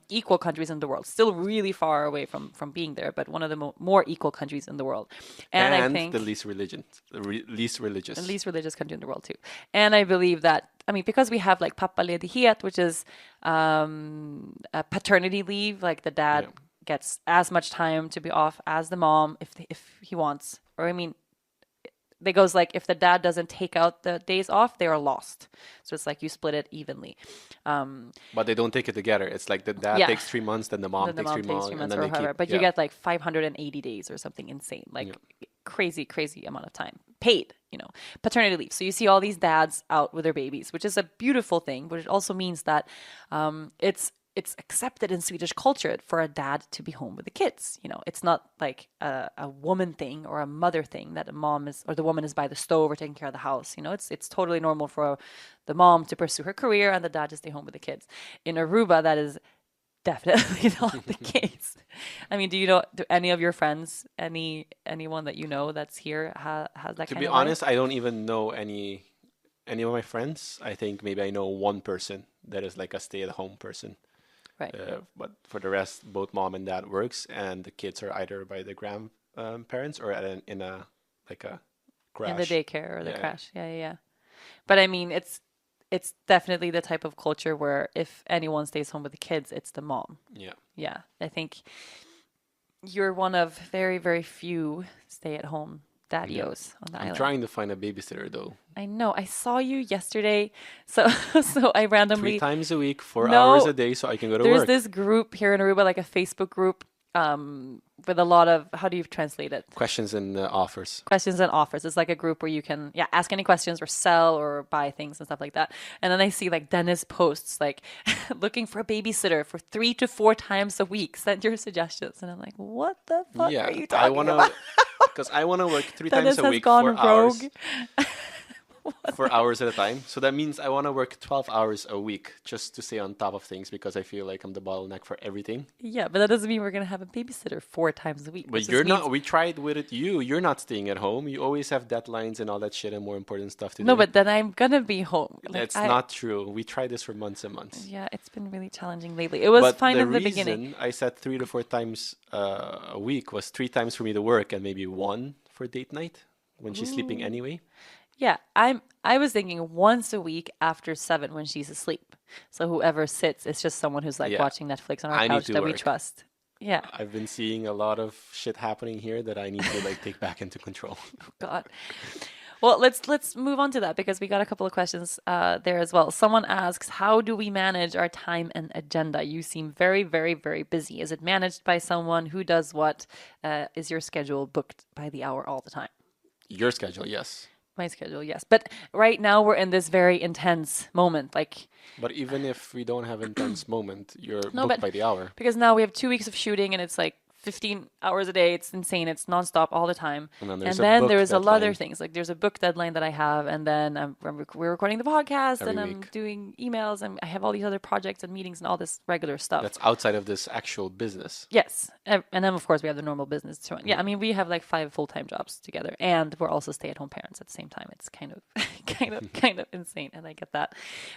equal countries in the world. Still really far away from being there, but one of the more equal countries in the world. And I think the least religious. the least religious country in the world too. And I believe that, I mean, because we have like pappaledighet, which is a paternity leave, like the dad gets as much time to be off as the mom if he wants. Or I mean, it goes like if the dad doesn't take out the days off, they are lost. So it's like you split it evenly. But they don't take it together. It's like the dad takes 3 months, then the mom Then the takes mom 3 months, takes 3 and months then or they however. keep. But you get like 580 days or something insane, like crazy amount of time paid, paternity leave. So you see all these dads out with their babies, which is a beautiful thing, but it also means that it's accepted in Swedish culture for a dad to be home with the kids. It's not like a woman thing or a mother thing that a mom is, or the woman is by the stove or taking care of the house. It's totally normal for the mom to pursue her career and the dad to stay home with the kids. In Aruba, that is definitely not the case. I mean, do any of your friends, anyone that you know that's here has that kind of To be life? honest, I don't even know any of my friends. I think maybe I know one person that is like a stay-at-home person. Right. But for the rest, both mom and dad works, and the kids are either by the grandparents or in a crash. In the daycare or the Yeah. crash. Yeah. But I mean, it's it's definitely the type of culture where if anyone stays home with the kids, it's the mom. Yeah. Yeah, I think you're one of very, very few stay-at-home daddios on the I'm island. trying to find a babysitter though. I know. I saw you yesterday, so so I 3 randomly times a week, 4 No, hours a day, so I can go to there's work. this group here in Aruba, like a Facebook group, with a lot of, how do you translate it? Questions and offers. Questions and offers. It's like a group where you can, yeah, ask any questions or sell or buy things and stuff like that. And then I see like Dennis posts like looking for a babysitter for 3 to 4 times a week. Send your suggestions. And I'm like, what the fuck Yeah, are you I talking wanna about? because I wanna work 3 Dennis times a has week, gone 4 hours. rogue. 4 hours at a time. So that means I want to work 12 hours a week just to stay on top of things because I feel like I'm the bottleneck for everything. Yeah, but that doesn't mean we're gonna have a babysitter 4 times a week. But you're not, we tried with it, you're not staying at home. You always have deadlines and all that shit and more important stuff to do. No, but then I'm gonna be home. Like, That's not true. We tried this for months and months. Yeah, it's been really challenging lately. It was But fine the in the reason beginning. I said 3 to 4 times a week was 3 times for me to work and maybe 1 for date night when she's sleeping anyway. Yeah, I was thinking once a week after 7 when she's asleep. So whoever sits, it's just someone who's like Yeah. watching Netflix on our I need couch to that we work. trust. Yeah. I've been seeing a lot of shit happening here that I need to like take back into control. God. Well, let's move on to that because we got a couple of questions there as well. Someone asks, how do we manage our time and agenda? You seem very, very, very busy. Is it managed by someone who does what? Is your schedule booked by the hour all the time? Your schedule, yes. My schedule, yes. But right now we're in this very intense moment, like But even if we don't have intense moment, you're No, booked but- by the hour. because now we have 2 weeks of shooting and it's like 15 hours a day. It's insane. It's nonstop all the time. And then there's a then book there's a lot of deadline. other things. Like there's a book deadline that I have, and then we're recording the podcast, Every and I'm week. doing emails, and I have all these other projects and meetings and all this regular stuff. That's outside of this actual business. Yes, and then of course we have the normal business to run. Yeah, I mean we have like 5 full-time jobs together, and we're also stay-at-home parents at the same time. It's kind of, kind of insane, and I get that.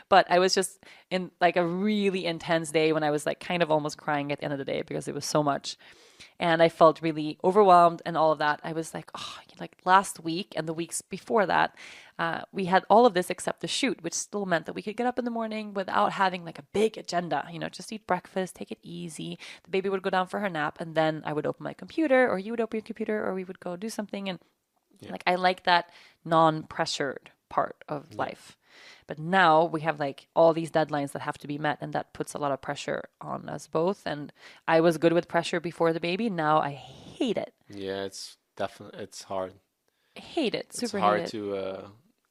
But I was just in like a really intense day when I was like kind of almost crying at the end of the day because it was so much, and I felt really overwhelmed and all of that. I was like, oh, like last week and the weeks before that, we had all of this except the shoot, which still meant that we could get up in the morning without having like a big agenda, just eat breakfast, take it easy. The baby would go down for her nap, and then I would open my computer, or you would open your computer, or we would go do something. And like, I like that non-pressured part of life. But now we have like all these deadlines that have to be met, and that puts a lot of pressure on us both. And I was good with pressure before the baby. Now I hate it. Yeah, it's definitely, it's hard. I hate it. It's Super hard hate it. to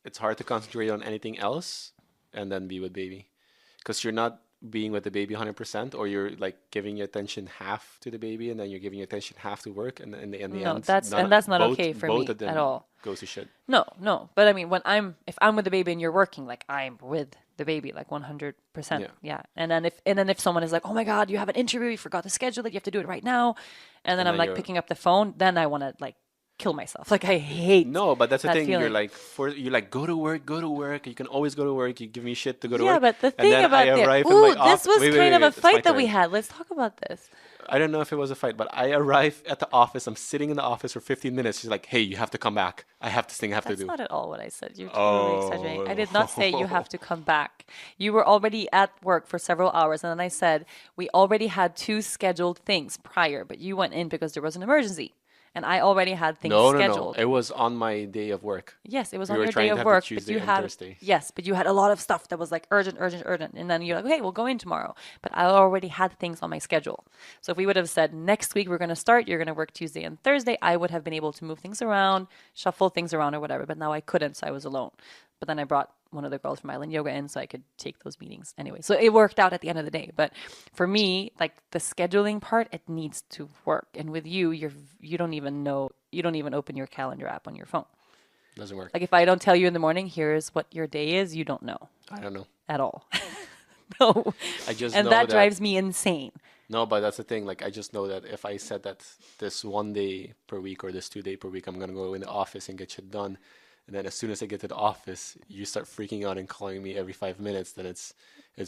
it's hard to concentrate on anything else and then be with baby, because you're not being with the baby 100%, or you're like giving your attention half to the baby and then you're giving your attention half to work, and in the No, end that's not okay for both me of them at all. goes to shit. No. But I mean, if I'm with the baby and you're working, like I'm with the baby, like 100%. Yeah. And then if someone is like, oh my God, you have an interview, you forgot to schedule it, you have to do it right now. And then And I'm then like you're- picking up the phone, then I want to like kill myself. Like I hate. No, but that's the that thing. You're feeling. like, you're like, go to work. You can always go to work. You give me shit to go to Yeah, work. but the And thing then about I there, arrive in ooh, my this was wait, kind of a it's my fight that we turn. had. Let's talk about this. I don't know if it was a fight, but I arrive at the office. I'm sitting in the office for 15 minutes. She's like, hey, you have to come back. I have this thing I have That's to do. not at all what I said. You're totally exaggerating. I did not say you Oh. have to come back. You were already at work for several hours, and then I said we already had 2 scheduled things prior, but you went in because there was an emergency, and I already had things No. scheduled. It was on my day of work. Yes, it was We on were your trying day to of have the work, but Tuesday you and had Thursday. yes, but you had a lot of stuff that was like urgent, and then you're like, hey, we'll go in tomorrow. But I already had things on my schedule. So if we would have said next week we're going to start, you're going to work Tuesday and Thursday, I would have been able to move things around, shuffle things around or whatever. But now I couldn't, so I was alone. But then I brought one of the girls from Island Yoga in so I could take those meetings anyway. So it worked out at the end of the day. But for me, like the scheduling part, it needs to work. And with you, you don't even open your calendar app on your phone. Doesn't work. Like if I don't tell you in the morning, here's what your day is, you don't know I don't know. at all. No. I just And know that drives me insane. No, but that's the thing. Like, I just know that if I said that this 1 day per week or this 2 day per week, I'm gonna go in the office and get shit done, And then as soon as I get to the office, you start freaking out and calling me every 5 minutes. Then it's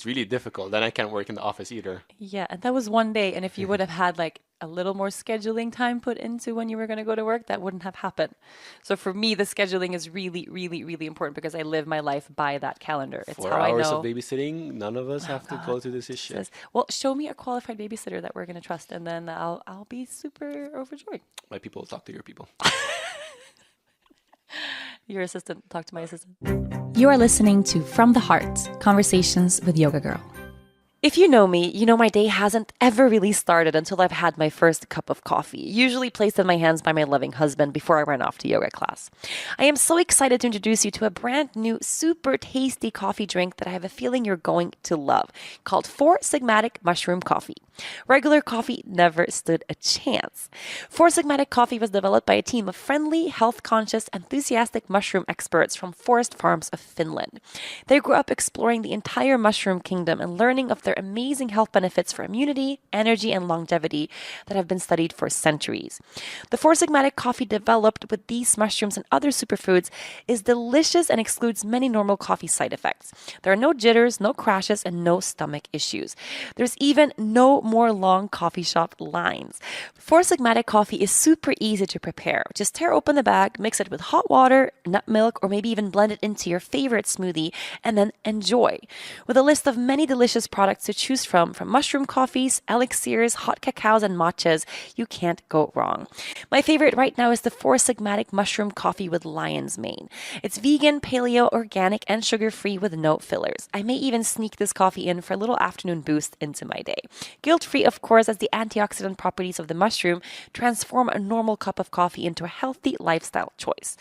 really difficult. Then I can't work in the office either. Yeah, and that was one day. And if you would have had like a little more scheduling time put into when you were going to go to work, that wouldn't have happened. So for me, the scheduling is really, really, really important because I live my life by that calendar. It's 4 how I hours know. of babysitting, none of us have to go to this issue. Says, well, show me a qualified babysitter that we're going to trust, and then I'll be super overjoyed. My people will talk to your people. Your assistant, talk to my assistant. You are listening to From the Heart Conversations with Yoga Girl. If you know me, you know my day hasn't ever really started until I've had my first cup of coffee, usually placed in my hands by my loving husband before I run off to yoga class. I am so excited to introduce you to a brand new, super tasty coffee drink that I have a feeling you're going to love, called 4 Sigmatic Mushroom Coffee. Regular coffee never stood a chance. 4 Sigmatic Coffee was developed by a team of friendly, health-conscious, enthusiastic mushroom experts from forest farms of Finland. They grew up exploring the entire mushroom kingdom and learning of their amazing health benefits for immunity, energy, and longevity that have been studied for centuries. The 4 Sigmatic coffee developed with these mushrooms and other superfoods is delicious and excludes many normal coffee side effects. There are no jitters, no crashes, and no stomach issues. There's even no more long coffee shop lines. 4 Sigmatic coffee is super easy to prepare. Just tear open the bag, mix it with hot water, nut milk, or maybe even blend it into your favorite smoothie, and then enjoy. With a list of many delicious products to choose from mushroom coffees, elixirs, hot cacaos, and matchas, you can't go wrong. My favorite right now is the 4 Sigmatic mushroom coffee with lion's mane. It's vegan, paleo, organic, and sugar-free with no fillers. I may even sneak this coffee in for a little afternoon boost into my day. Guilt-free, of course, as the antioxidant properties of the mushroom transform a normal cup of coffee into a healthy lifestyle choice.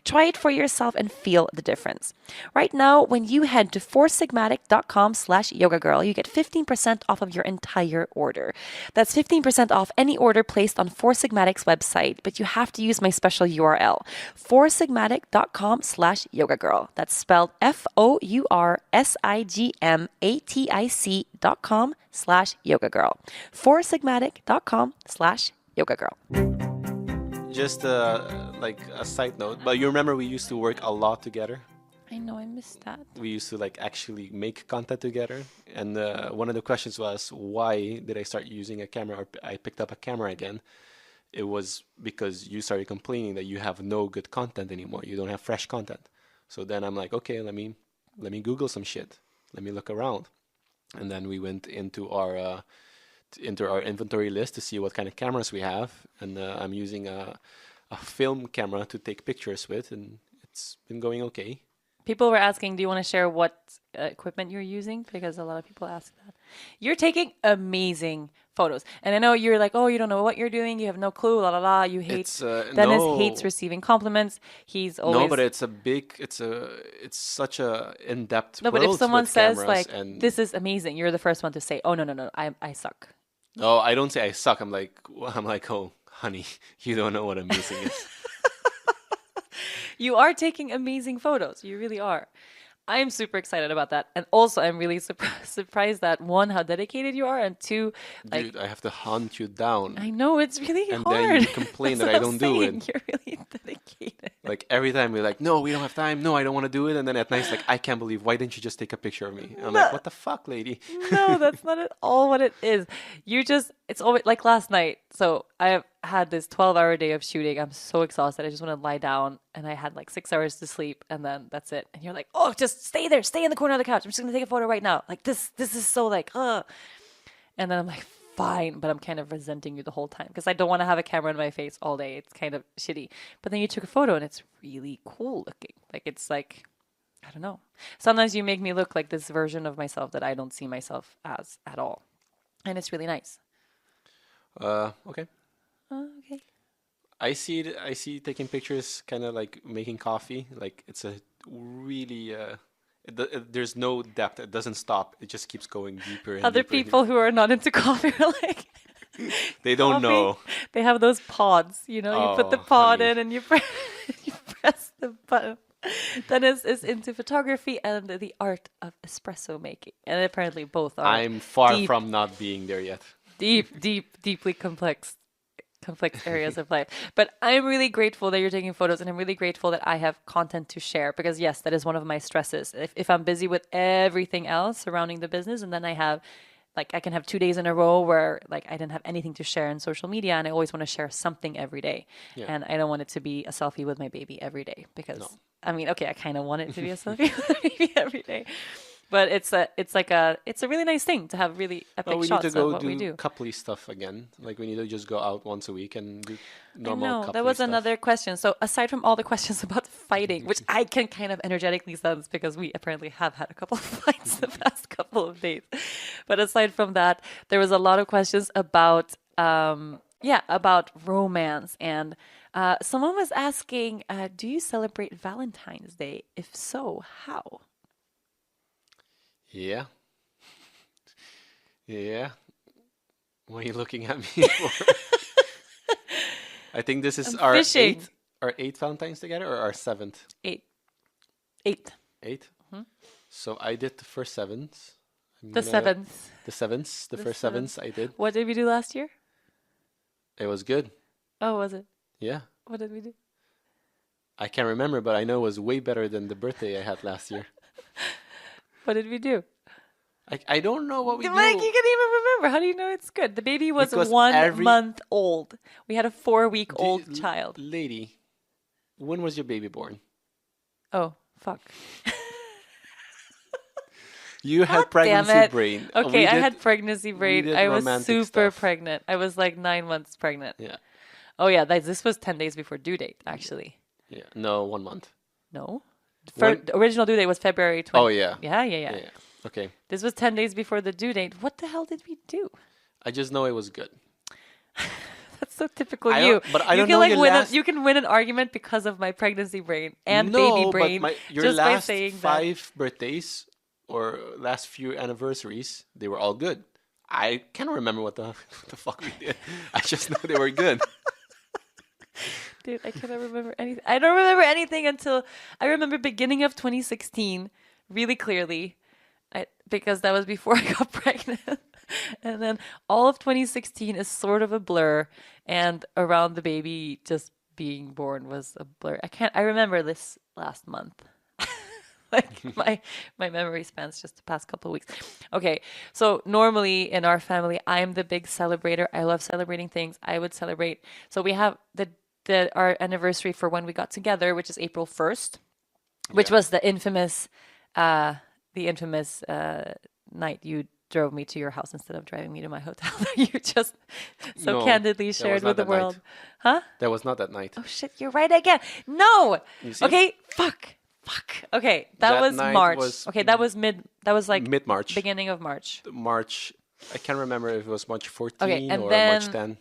Try it for yourself and feel the difference. Right now, when you head to 4sigmatic.com/yogagirl, you get 15% off of your entire order. That's 15% off any order placed on 4Sigmatic's website, but you have to use my special URL, 4sigmatic.com/yogagirl. That's spelled FOURSIGMATIC.com/yogagirl. 4sigmatic.com/yogagirl. Just like a side note, but you remember we used to work a lot together? I know, I missed that. We used to like actually make content together. And one of the questions was, why did I start using a camera, or I picked up a camera again? It was because you started complaining that you have no good content anymore. You don't have fresh content. So then I'm like, okay, let me Google some shit. Let me look around. And then we went into our inventory list to see what kind of cameras we have. And I'm using a film camera to take pictures with, and it's been going okay. People were asking, do you want to share what equipment you're using? Because a lot of people ask that. You're taking amazing photos. And I know you're like, oh, you don't know what you're doing. You have no clue, la la la. You hate, Dennis hates receiving compliments. He's always... No, but it's such a in-depth No, but if someone says like, and this is amazing, you're the first one to say, oh, no, I suck. No, I don't say I suck. I'm like, oh, honey, you don't know what amazing is. You are taking amazing photos. You really are. I'm super excited about that. And also, I'm really surprised that, one, how dedicated you are, and two, like... Dude, I have to hunt you down. I know, it's really and hard. And then you complain that I don't do it. You're really dedicated. Like, every time you're like, no, we don't have time. No, I don't want to do it. And then at night, it's like, I can't believe, why didn't you just take a picture of me? And I'm like, what the fuck, lady? No, that's not at all what it is. It's always, like last night. So I have had this 12-hour day of shooting. I'm so exhausted. I just want to lie down. And I had like 6 hours to sleep, and then that's it. And you're like, oh, just stay there. Stay in the corner of the couch. I'm just going to take a photo right now. Like, this is so like, ugh. And then I'm like, fine. But I'm kind of resenting you the whole time because I don't want to have a camera in my face all day. It's kind of shitty. But then you took a photo, and it's really cool looking. Like, it's like, I don't know. Sometimes you make me look like this version of myself that I don't see myself as at all. And it's really nice. Okay. Okay. I see taking pictures, kind of like making coffee. Like, it's a really there's no depth. It doesn't stop. It just keeps going deeper and Other deeper people who are not into coffee are like, they don't know. They have those pods, you put the pod in and you press the button. Dennis is into photography and the art of espresso making, and apparently both are. I'm far from not being there yet. Deeply complex complex areas of life. But I'm really grateful that you're taking photos, and I'm really grateful that I have content to share, because yes, that is one of my stresses. If I'm busy with everything else surrounding the business, and then I have like I can have 2 days in a row where like I didn't have anything to share on social media, and I always want to share something every day. Yeah. And I don't want it to be a selfie with my baby every day, because No. I mean, okay, I kind of want it to be a selfie with my baby every day. But it's a really nice thing to have really epic Well, we need shots to of go what we do do. coupley stuff again. Like we need to just go out once a week and do I normal know, coupley that was stuff. another question. So aside from all the questions about fighting, which I can kind of energetically sense because we apparently have had a couple of fights the past couple of days. But aside from that, there was a lot of questions about about romance. And someone was asking, do you celebrate Valentine's Day? If so, how? Yeah. Yeah. What are you looking at me for? I think this is I'm our fishing. eighth Valentine's together, or our seventh? Eighth. Eighth? So I did the first sevens. The seventh. The sevens. The first seventh. sevens I did. What did we do last year? It was good. Oh, was it? Yeah. What did we do? I can't remember, but I know it was way better than the birthday I had last year. What did we do? I don't know what we Like, do. you can even remember. How do you know it's good? The baby was Because 1 month old. We had a 4-week-old child. Lady, when was your baby born? Oh, fuck. You had Damn pregnancy it. brain. Okay, I had pregnancy brain. did I was romantic super stuff. pregnant. I was like 9 months pregnant. Yeah. Oh, yeah. This was 10 days before due date, actually. Yeah. No, 1 month. No. When- The original due date was February 20th. Oh, yeah. Yeah. Okay. This was 10 days before the due date. What the hell did we do? I just know it was good. That's so typical I you. don't- but I you don't can know like your win last- you can win an argument because of my pregnancy brain and No, baby brain but your just by last saying that. 5 birthdays or last few anniversaries, they were all good. I can't remember what the fuck we did. I just know they were good. Dude, I cannot remember anything. I don't remember anything until I remember beginning of 2016 really clearly, because that was before I got pregnant. And then all of 2016 is sort of a blur, and around the baby just being born was a blur. I remember this last month. Like my memory spans just the past couple of weeks. Okay, so normally in our family, I'm the big celebrator. I love celebrating things. I would celebrate. So we have our anniversary for when we got together, which is April 1st, which was the infamous night you drove me to your house instead of driving me to my hotel that you just so No, candidly that shared was not with the that night. world. Huh? That was not that night. Oh shit, you're right again. No. You see? Okay, fuck. Okay, that That was night March. was Okay, that was like Mid-March. beginning of March. March. I can't remember if it was March 14 Okay, and or then- March 10.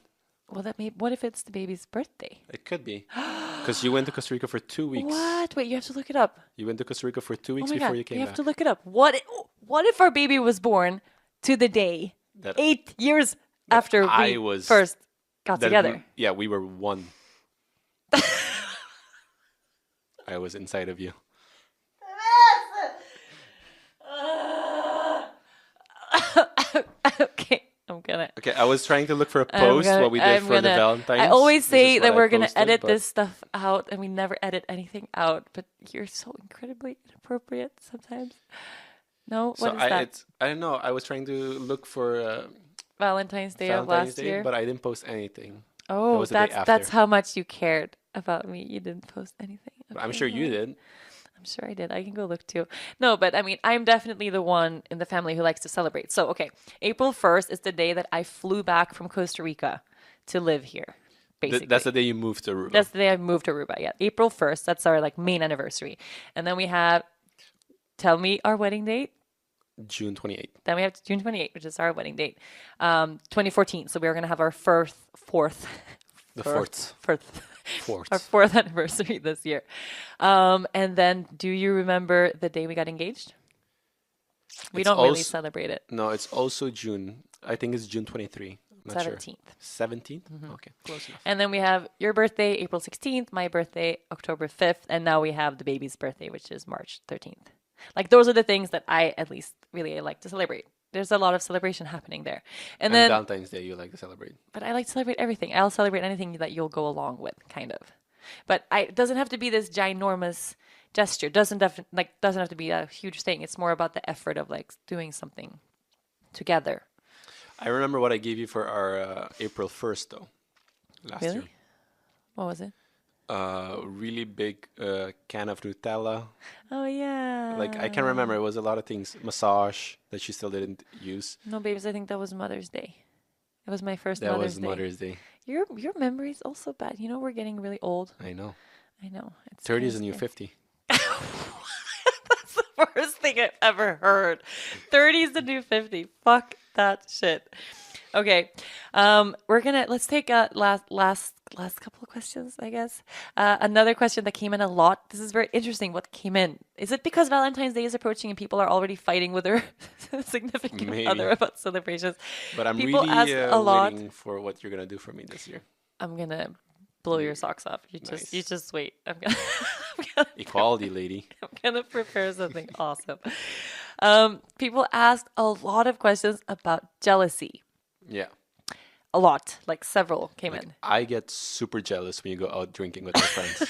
Well, what if it's the baby's birthday? It could be. Because you went to Costa Rica for 2 weeks. What? Wait, you have to look it up. You went to Costa Rica for 2 Oh weeks my before god, you came have back. to look it up. What if our baby was born to the day That- 8 years after I we was- first got That together? we were one. I was inside of you. Okay, I'm gonna. Okay, I was trying to look for a I'm post gonna- what we did I'm for the gonna- Valentine's. I always This say is that what I we're gonna posted, edit but this stuff out, and we never edit anything out. But you're so incredibly inappropriate sometimes. No, So what is that? I don't know. I was trying to look for Valentine's Day of Valentine's last Day, year. but I didn't post anything. Oh, was the day that's after. how much you cared about me. You didn't post anything. I'm Okay, sure you well, did. I'm sure I did. I can go look too. No, but I mean, I'm definitely the one in the family who likes to celebrate. So, okay, April 1st is the day that I flew back from Costa Rica to live here. Basically, That's the day you moved to Aruba. That's the day I moved to Aruba. Yeah, April 1st. That's our like main anniversary, and then we have. Tell me our wedding date. June 28th. Then we have June 28th, which is our wedding date. 2014. So we're gonna have our fourth. Our fourth anniversary this year. And then, do you remember the day we got engaged? We It's don't really also- celebrate it. No, it's also June. I think it's June 23. I'm not 17th. sure. 17th? Okay, close enough. And then we have your birthday, April 16th, my birthday, October 5th, and now we have the baby's birthday, which is March 13th. Like, those are the things that I, at least, really like to celebrate. There's a lot of celebration happening there. And And then, Valentine's Day, you like to celebrate. but I like to celebrate everything. I'll celebrate anything that you'll go along with, kind of. But it doesn't have to be this ginormous gesture. Doesn't have to be a huge thing. It's more about the effort of like doing something together. I remember what I gave you for our April 1st, though, last year. Really? What was it? Really big can of Nutella. Oh yeah. Like, I can remember it was a lot of things. Massage that she still didn't use. No, babes, I think that was Mother's Day. It was my first That Mother's was Day. Mother's Day. Your memory is also bad. You know, we're getting really old. I know. I know. It's 30 kinda is a new scary. 50. That's the worst thing I've ever heard. 30 is the new 50. Fuck that shit. Okay. Let's take a last couple of questions, I guess. Another question that came in a lot. This is very interesting. What came in? Is it because Valentine's Day is approaching and people are already fighting with their significant Maybe. other about celebrations? But I'm People really ask a lot. waiting for what you're going to do for me this year. I'm gonna blow your socks off. Nice. You just wait. I'm Equality, lady. gonna prepare something awesome. People asked a lot of questions about jealousy. Yeah. A lot, like several came Like, in. I get super jealous when you go out drinking with my friends.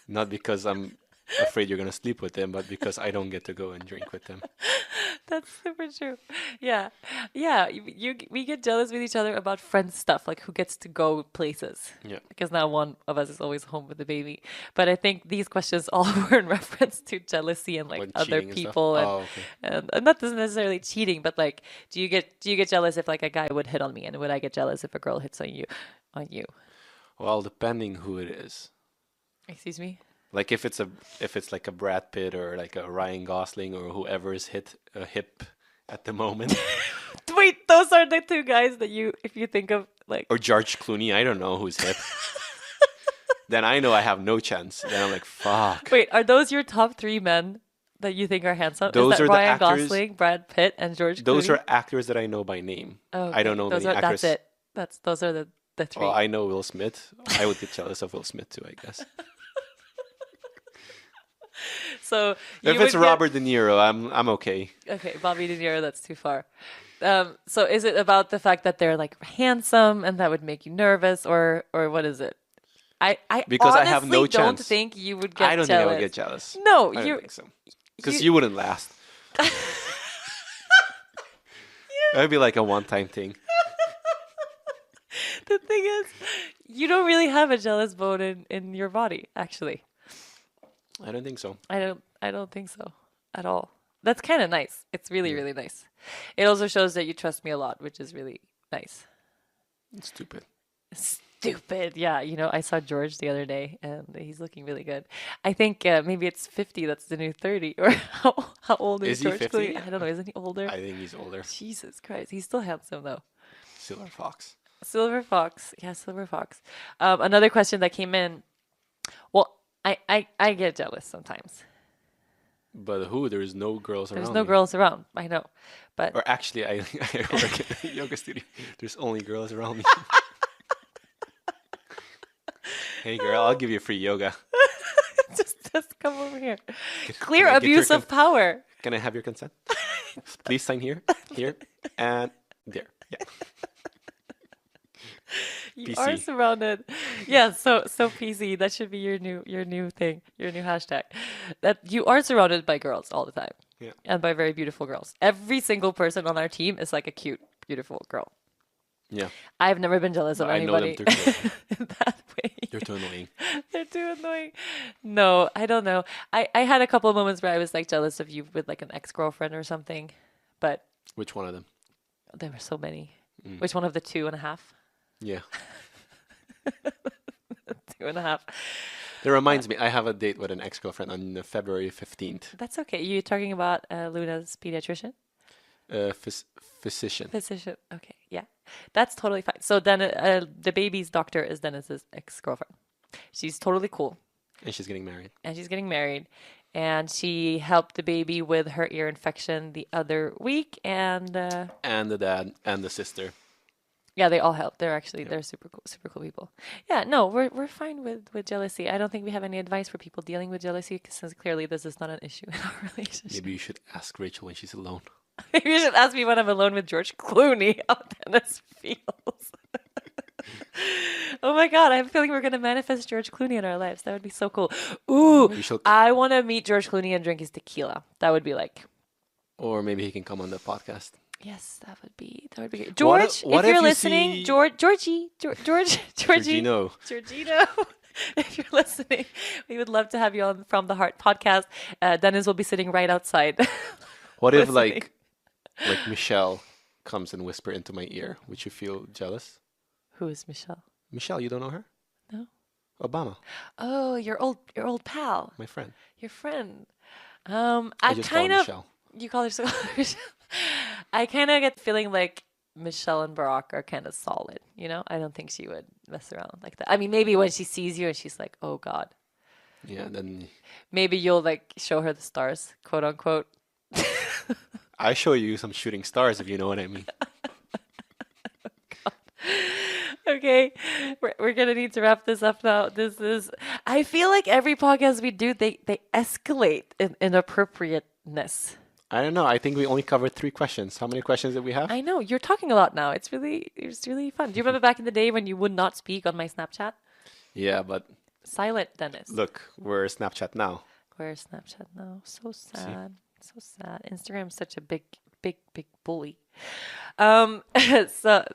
Not because I'm afraid you're going to sleep with them, but because I don't get to go and drink with them. That's super true. Yeah, yeah. We get jealous with each other about friend stuff, like who gets to go places. Yeah. Because now one of us is always home with the baby. But I think these questions all were in reference to jealousy and like When other cheating and stuff? people and, Oh, okay. and not necessarily cheating, but like do you get jealous if like a guy would hit on me, and would I get jealous if a girl hits on you? Well, depending who it is. Excuse me? Like if it's like a Brad Pitt or like a Ryan Gosling or whoever is hip at the moment, Wait, those are the two guys that if you think of like or George Clooney, I don't know who's hip. Then I know I have no chance. Then I'm like, fuck. Wait, are those your top 3 men that you think are handsome? Those is that are the Ryan actors- Gosling, Brad Pitt, and George Those Clooney? are actors that I know by name. Oh, I don't know those many are, actors. That's it. Those are the 3. Well, I know Will Smith. I would get jealous of Will Smith too, I guess. So If you it's would get- Robert De Niro, I'm okay. Okay, Bobby De Niro, that's too far. So is it about the fact that they're like handsome and that would make you nervous, or what is it? I Because I have honestly no don't chance. think you would get I don't jealous. think I would get jealous. No, I don't you think so. Because you- you wouldn't last. That would be like a one-time thing. the thing is, you don't really have a jealous bone in your body, actually. I don't think so. I don't think so at all. That's kind of nice. It's really, really nice. It also shows that you trust me a lot, which is really nice. It's stupid. Stupid. Yeah, I saw George the other day and he's looking really good. I think maybe it's 50 that's the new 30, or how old is Is he George 50? Clooney? I don't know. Isn't he older? I think he's older. Jesus Christ. He's still handsome though. Silver Fox. Silver Fox. Yeah, Silver Fox. Another question that came in. Well, I get jealous sometimes. But who? There is no girls around. There's no me. girls around. I know. But Or actually, I work at a yoga studio. There's only girls around me. Hey girl, I'll give you free yoga. just come over here. Can Clear I get your abuse of power. Can I have your consent? Please sign here, and there. Yeah. You PC. are surrounded. Yeah, so PC, that should be your new thing, your new hashtag. That you are surrounded by girls all the time. Yeah. And by very beautiful girls. Every single person on our team is like a cute, beautiful girl. Yeah. I've never been jealous of I know them anybody too good. in that way. They're too annoying. They're too annoying. No, I don't know. I had a couple of moments where I was like jealous of you with like an ex-girlfriend or something, but Which one of them? there were so many. Mm. Which one of the 2.5? Yeah. 2.5. That reminds me, I have a date with an ex-girlfriend on February 15th. That's okay. You're talking about Luna's pediatrician? Physician. Physician. Okay, yeah. That's totally fine. So then the baby's doctor is Dennis's ex-girlfriend. She's totally cool. And she's getting married. And she's getting married. And she helped the baby with her ear infection the other week. And And the dad and the sister. yeah, they all helped. They're super cool people. Yeah, no, we're fine with jealousy. I don't think we have any advice for people dealing with jealousy, since clearly this is not an issue in our relationship. Maybe you should ask Rachel when she's alone. Maybe you should ask me when I'm alone with George Clooney how Dennis feels. Oh my god, I have a feeling we're gonna manifest George Clooney in our lives. That would be so cool. Ooh, We shall, I want to meet George Clooney and drink his tequila. That would be like, or maybe he can come on the podcast. yes, that would be great. What George, what if you're if you listening, see- Georgie, Georgie, Georgino. Georgino, if you're listening, we would love to have you on From the Heart podcast. Dennis will be sitting right outside. What if listening. like Michelle comes and whisper into my ear? Would you feel jealous? Who is Michelle? Michelle, you don't know her? No. Obama, Oh, your old pal, my friend. your friend. I I just call her kind of Michelle. you call her so. I kind of get the feeling like Michelle and Barack are kind of solid. You know, I don't think she would mess around like that. I mean, maybe when she sees you and she's like, "Oh God," Yeah, then maybe you'll like show her the stars, quote unquote. I show you some shooting stars if you know what I mean. Okay, we're gonna need to wrap this up now. This is. I feel like every podcast we do, they escalate in inappropriateness. I don't know. I think we only covered 3 questions. How many questions did we have? I know you're talking a lot now. It's really fun. Do you remember back in the day when you would not speak on my Snapchat? Yeah, but Silent Dennis. look, we're Snapchat now. Where's Snapchat now? So sad. So sad. Instagram's such a big bully. So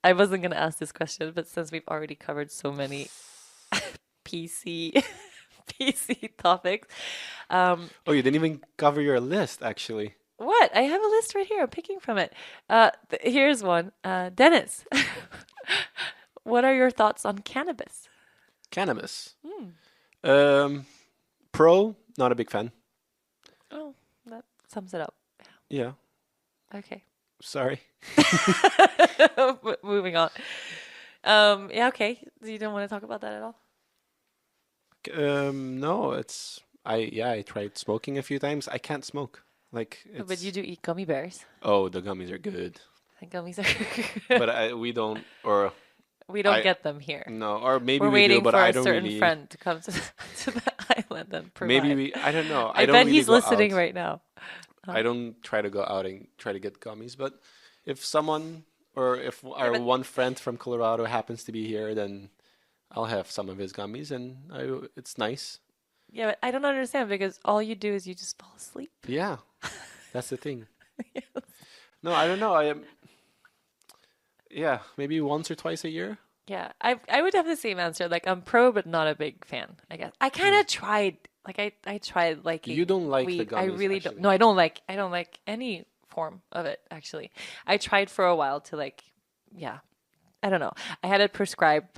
I wasn't gonna ask this question, but since we've already covered so many PC topics, Oh, you didn't even cover your list, actually. what? I have a list right here. I'm picking from it. Here's one. Dennis, what are your thoughts on cannabis? Cannabis. Hmm. Pro, not a big fan. Oh, that sums it up. Yeah, Okay. sorry. Moving on. Yeah, okay. You don't want to talk about that at all? No, I tried smoking a few times. I can't smoke. Like, But it's, you do eat gummy bears. oh, the gummies are good, I think gummies are. but we don't, or We don't I- get them here. no, or maybe We're we waiting do, but for I a don't certain really. friend to come to the island and provide. Maybe we. I don't know. I don't bet really he's go listening out. right now. I don't try to go out and try to get gummies, but if someone or if our but- one friend from Colorado happens to be here, then I'll have some of his gummies, and it's nice. Yeah, but I don't understand because all you do is you just fall asleep. Yeah, that's the thing. No, I don't know. I am. Yeah, maybe once or twice a year. Yeah, I would have the same answer. Like I'm pro, but not a big fan. I guess I kind of tried. Like I tried liking. You don't like the weed. I gummies, really don't. actually. No, I don't like any form of it. Actually, I tried for a while to like. Yeah, I don't know. I had it prescribed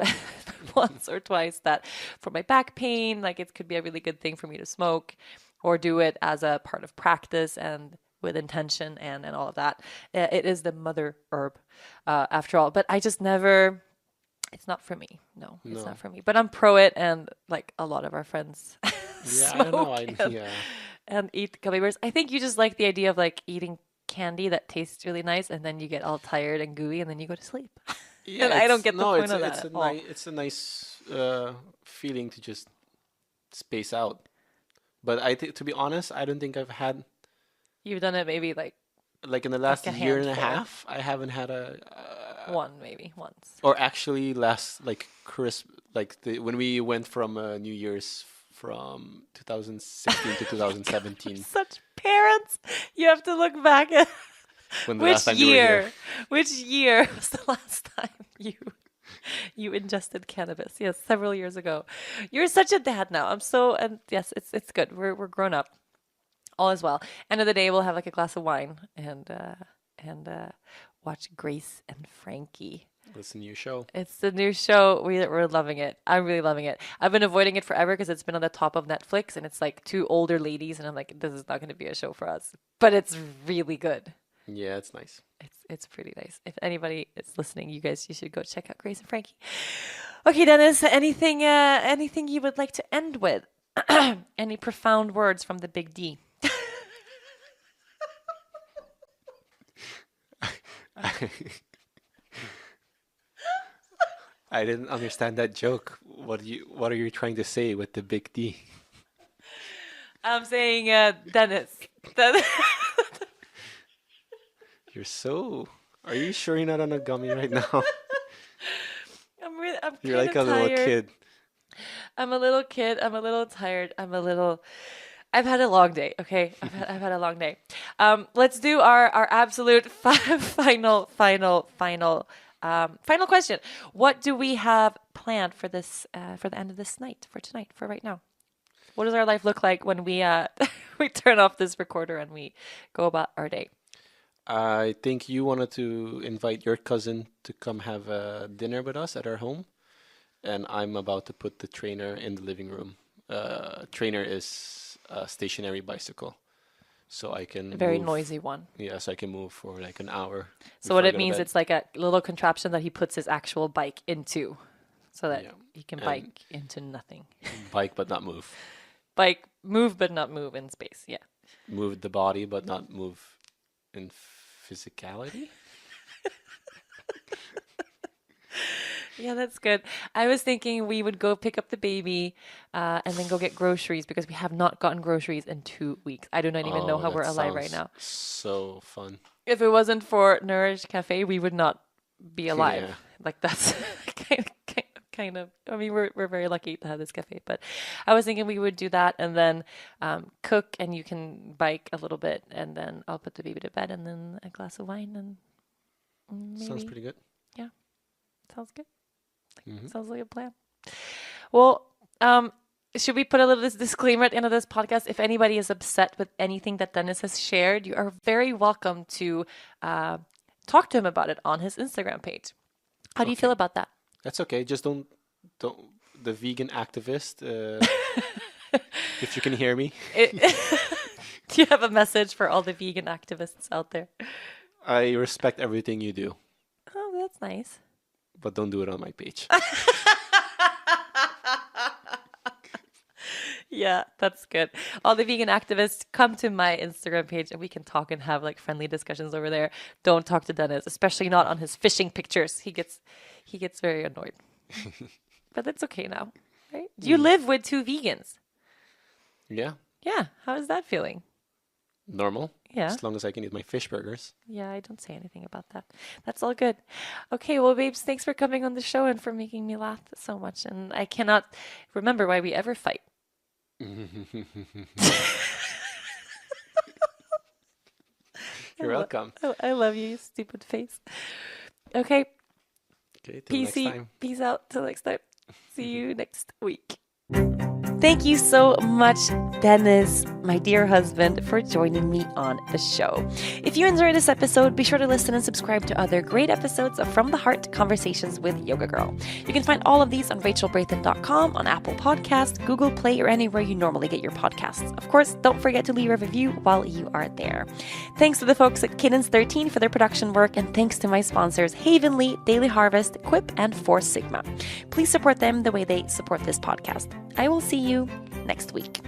once or twice that for my back pain, like it could be a really good thing for me to smoke, or do it as a part of practice and with intention and all of that. It is the mother herb, after all. But I just never. It's not for me. No, it's No. not for me. But I'm pro it, and like a lot of our friends Yeah, I don't know. smoke Yeah. and eat gummy bears. I think you just like the idea of like eating candy that tastes really nice, and then you get all tired and gooey, and then you go to sleep. Yeah, And I don't it's- get the no, point it's, of it's that a at all. it's a nice feeling to just space out. But to be honest, I don't think I've had You've done it maybe like like in the last a year and a handful. half. I haven't had a one, maybe once. or actually last like when we went from New Year's from 2016 to 2017 Such parents. You have to look back at when the which last time you were here. year. Which year was the last time you ingested cannabis? Yes, several years ago. You're such a dad now. And yes, it's good. We're grown up. All is well. End of the day, we'll have like a glass of wine and watch Grace and Frankie. That's a new show. It's the new show. We're loving it. I'm really loving it. I've been avoiding it forever because it's been on the top of Netflix and it's like two older ladies and I'm like, this is not going to be a show for us. But it's really good. Yeah, it's nice. It's pretty nice. If anybody is listening, you should go check out Grace and Frankie. Okay, Dennis, anything you would like to end with? Any profound words from the Big D? I didn't understand that joke. What are you trying to say with the big D? I'm saying Dennis. You're so. Are you sure you're not on a gummy right now? I'm You're kind like of a tired. little kid. I'm a little kid. I'm a little tired. I've had a long day. Okay, I've had a long day. Let's do our absolute final question. What do we have planned for this for the end of this night, for tonight, for right now? What does our life look like when we we turn off this recorder and we go about our day? I think you wanted to invite your cousin to come have a dinner with us at our home, and I'm about to put the trainer in the living room. Trainer is a stationary bicycle, so I can A very move. noisy one. Yes, I can move for like an hour. So what before I it go to means, bed. it's like a little contraption that he puts his actual bike into, so that Yeah. he can And- bike into nothing. Bike but not move. Bike, move but not move in space. Yeah. Move the body but not move in physicality. Yeah, that's good. I was thinking we would go pick up the baby and then go get groceries because we have not gotten groceries in 2 weeks. I do not even know how that we're alive right sounds now. So fun. If it wasn't for Nourish Cafe, we would not be alive. Yeah. Like that's kind of. I mean, we're very lucky to have this cafe. But I was thinking we would do that and then cook, and you can bike a little bit, and then I'll put the baby to bed, and then a glass of wine, and maybe. Sounds pretty good. Sounds good. Mhm. Sounds like a plan. Well, should we put a little disclaimer at the end of this podcast? If anybody is upset with anything that Dennis has shared, you are very welcome to talk to him about it on his Instagram page. How do you feel about that? That's okay. Just don't the vegan activist. If you can hear me, Do you have a message for all the vegan activists out there? I respect everything you do, Oh, that's nice. but don't do it on my page. Yeah, that's good. All the vegan activists, come to my Instagram page and we can talk and have like friendly discussions over there. Don't talk to Dennis, especially not on his fishing pictures. He gets very annoyed. But that's okay now, right? You live with 2 vegans. Yeah, Yeah, how is that feeling? normal. Yeah. As long as I can eat my fish burgers. Yeah, I don't say anything about that. That's all good. Okay, well, babes, thanks for coming on the show and for making me laugh so much. And I cannot remember why we ever fight. You're welcome. Oh, I love you, you stupid face. Okay, Okay, till next PC, time. peace out. Till next time. See you next week. Thank you so much, Dennis, my dear husband, for joining me on the show. If you enjoyed this episode, be sure to listen and subscribe to other great episodes of From the Heart Conversations with Yoga Girl. You can find all of these on rachelbraithen.com, on Apple Podcasts, Google Play, or anywhere you normally get your podcasts. Of course, don't forget to leave a review while you are there. Thanks to the folks at Kittens 13 for their production work, and thanks to my sponsors Havenly, Daily Harvest, Quip, and Four Sigma. Please support them the way they support this podcast. I will see you next week.